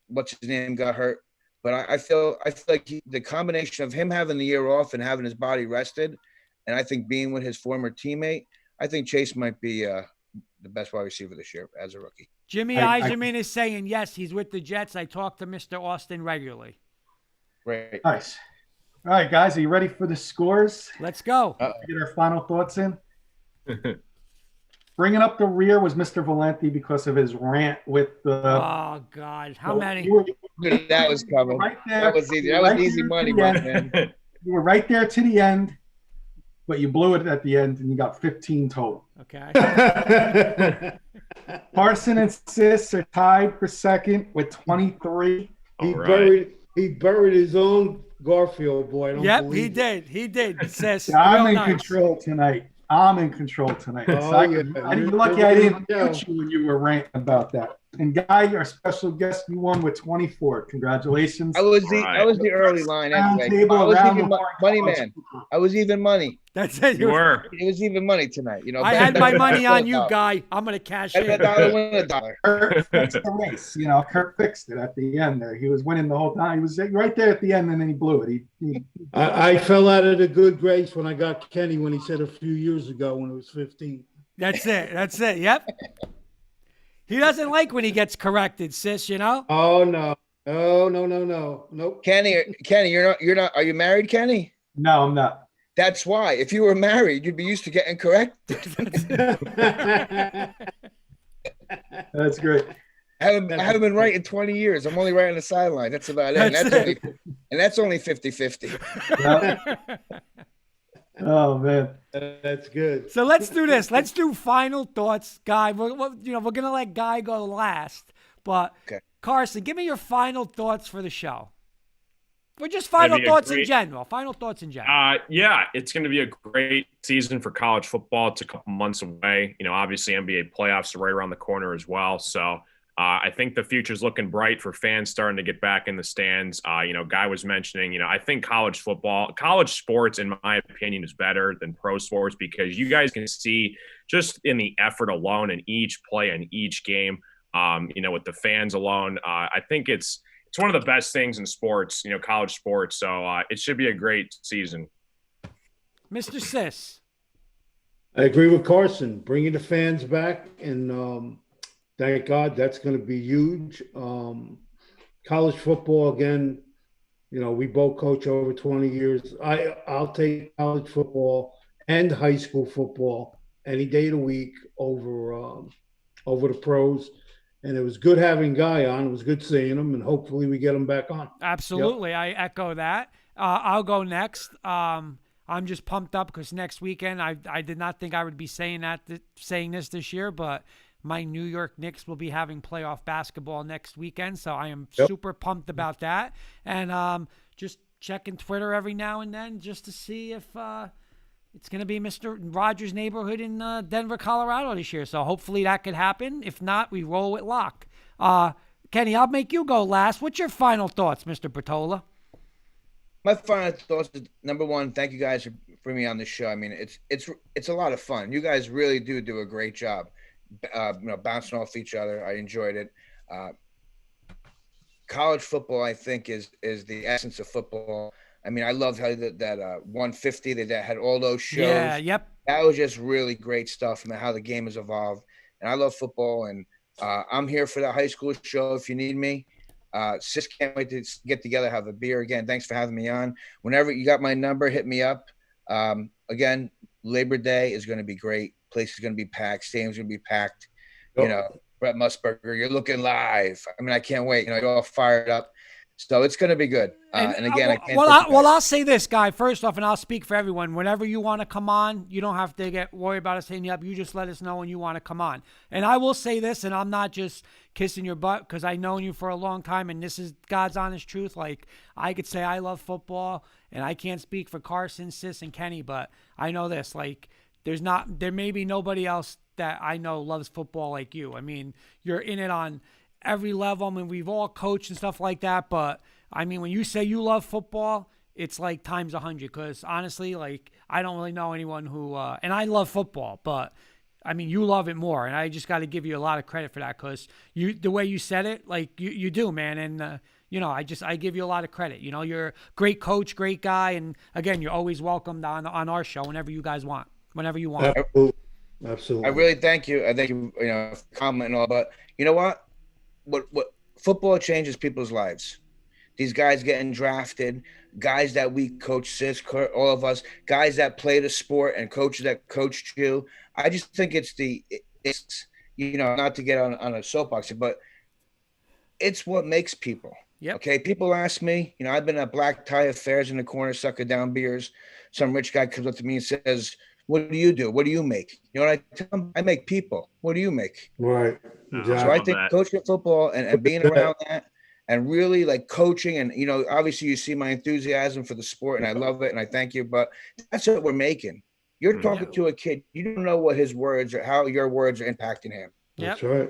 what's his name got hurt. But I feel like the combination of him having the year off and having his body rested, and I think being with his former teammate, I think Chase might be the best wide receiver this year as a rookie. Jimmy Eiserman is saying yes, he's with the Jets. I talk to Mr. Austin regularly. Great. Nice. All right, guys, are you ready for the scores? Let's go. Get our final thoughts in. Bringing up the rear was Mr. Valenti because of his rant with the. Oh God, how many? That was coming. Right there, that was easy. That was easy money, man. You were right there to the end, but you blew it at the end, and you got 15 total. Okay. Carson and Sis are tied for second with 23. He buried his own Garfield, boy. Yep, he did. Sis. I'm in control tonight. You're lucky I didn't shoot you when you were ranting about that. And Guy, our special guest, you won with 24. Congratulations. I was the early line anyway. I was even money, man. I was even money. That's it. You were. It was even money tonight. I had my money on you, Guy. I'm gonna cash in. $1 win $1. Kurt fixed the race. Kurt fixed it at the end there. He was winning the whole time. He was right there at the end, and then he blew it. I fell out of the good grace when I got Kenny when he said a few years ago when it was 15. That's it. Yep. He doesn't like when he gets corrected, Sis. Oh no. Nope. Kenny, you're not. Are you married, Kenny? No, I'm not. That's why. If you were married, you'd be used to getting corrected. That's great. I haven't been right in 20 years. I'm only right on the sideline. That's about it. That's only 50-50. Yep. Oh man, that's good. So let's do this. Let's do final thoughts, Guy. We're gonna let Guy go last, but okay. Carson, give me your final thoughts for the show. Or just final thoughts in general. Yeah, it's going to be a great season for college football. It's a couple months away. Obviously NBA playoffs are right around the corner as well. So I think the future's looking bright for fans starting to get back in the stands. Guy was mentioning, I think college sports, in my opinion, is better than pro sports because you guys can see just in the effort alone in each play and each game, with the fans alone. I think it's one of the best things in sports, college sports. So it should be a great season. Mr. Sis. I agree with Carson. Bringing the fans back, and thank God that's going to be huge. College football, again, we both coach over 20 years. I'll take college football and high school football any day of the week over the pros. And it was good having Guy on. It was good seeing him, and hopefully we get him back on. Absolutely. Yep. I echo that. I'll go next. I'm just pumped up because next weekend I did not think I would be saying this year, but my New York Knicks will be having playoff basketball next weekend, so I am super pumped about that. And just checking Twitter every now and then just to see if it's going to be Mr. Rogers' neighborhood in Denver, Colorado this year. So hopefully that could happen. If not, we roll with Locke. Kenny, I'll make you go last. What's your final thoughts, Mr. Bertola? My final thoughts is, number one, thank you guys for bringing me on this show. I mean, it's a lot of fun. You guys really do a great job, bouncing off each other. I enjoyed it. College football, I think, is the essence of football. I mean, I loved how that 150 that had all those shows. Yeah, yep. That was just really great stuff, and how the game has evolved. And I love football, and I'm here for the high school show if you need me. Sis can't wait to get together, have a beer again. Thanks for having me on. Whenever you got my number, hit me up. Again, Labor Day is going to be great. Place is going to be packed. Stadium's going to be packed. Yep. Brett Musburger, you're looking live. I mean, I can't wait. You're all fired up. So it's going to be good. And again, I can't. I'll say this, Guy. First off, and I'll speak for everyone. Whenever you want to come on, you don't have to worry about us hitting you up. You just let us know when you want to come on. And I will say this, and I'm not just kissing your butt because I've known you for a long time, and this is God's honest truth. Like, I could say I love football, and I can't speak for Carson, Sis, and Kenny, but I know this. Like, there may be nobody else that I know loves football like you. I mean, you're in it on every level. I mean, we've all coached and stuff like that, but I mean, when you say you love football, it's like times 100. Because honestly, like, I don't really know anyone who, and I love football, but I mean, you love it more, and I just got to give you a lot of credit for that because the way you said it, like you do, man, and I give you a lot of credit. You're a great coach, great guy, and again, you're always welcomed on our show whenever you guys want, whenever you want. Absolutely. I really thank you. I thank you, for commenting and all, but you know what? What football changes people's lives. These guys getting drafted, guys that we coach, Sis, Kurt, all of us, guys that play the sport and coaches that coached you. I just think it's not to get on a soapbox, but it's what makes people. Yep. Okay. People ask me, I've been at black tie affairs in the corner, sucking down beers. Some rich guy comes up to me and says, "What do you do? What do you make?" You know what I tell him? I make people. What do you make? Right. Exactly. So I think coaching football and being around that and really like coaching and, obviously you see my enthusiasm for the sport and I love it and I thank you, but that's what we're making. You're talking to a kid. You don't know what his words or how your words are impacting him. That's right.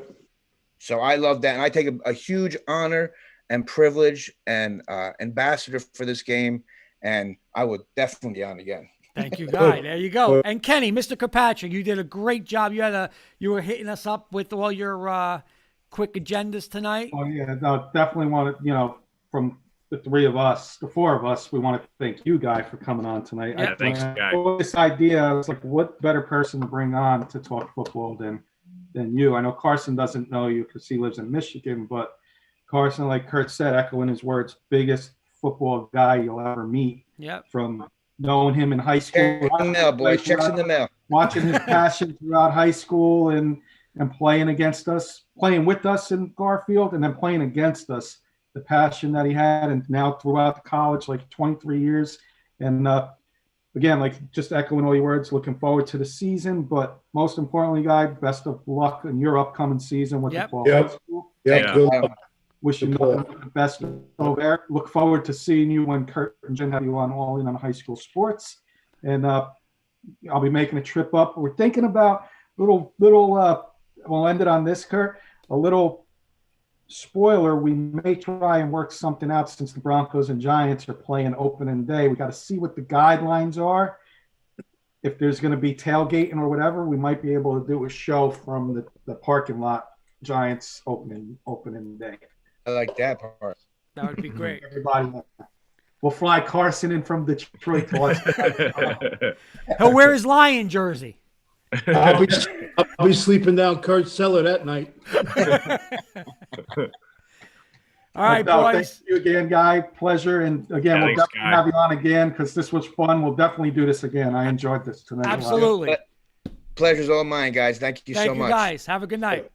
So I love that. And I take a huge honor and privilege and ambassador for this game. And I would definitely be on again. Thank you, Guy. There you go. And Kenny, Mr. Kirkpatrick, you did a great job. You were hitting us up with all your quick agendas tonight. Oh yeah, no, definitely want to, from the four of us, we want to thank you, Guy, for coming on tonight. Yeah, thanks, Guy. This idea, I was like, what better person to bring on to talk football than you? I know Carson doesn't know you because he lives in Michigan, but Carson, like Kurt said, echoing his words, biggest football guy you'll ever meet. Yep. From knowing him in high school. Checks in the mail, boys. Checks in the mail. Watching his passion throughout high school and playing against us, playing with us in Garfield, and then playing against us, the passion that he had, and now throughout the college, like 23 years. And again, like just echoing all your words, looking forward to the season, but most importantly, Guy, best of luck in your upcoming season with the fall high school. Yeah. Good luck. Wish you the best over there. Look forward to seeing you when Kurt and Jen have you on All In on High School Sports. And I'll be making a trip up. We're thinking about little we'll end it on this, Kurt. A little spoiler, we may try and work something out since the Broncos and Giants are playing opening day. We got to see what the guidelines are. If there's going to be tailgating or whatever, we might be able to do a show from the parking lot, Giants opening day. I like that part. That would be great. Everybody, we'll fly Carson in from Detroit to watch. He'll wear his Lion jersey. I'll be sleeping down Kurt's cellar that night. All right, boys. Thank you again, Guy. Pleasure. And again, we'll definitely have you on again because this was fun. We'll definitely do this again. I enjoyed this tonight. Absolutely. Pleasure's all mine, guys. Thank you so much. Thank you, guys. Have a good night.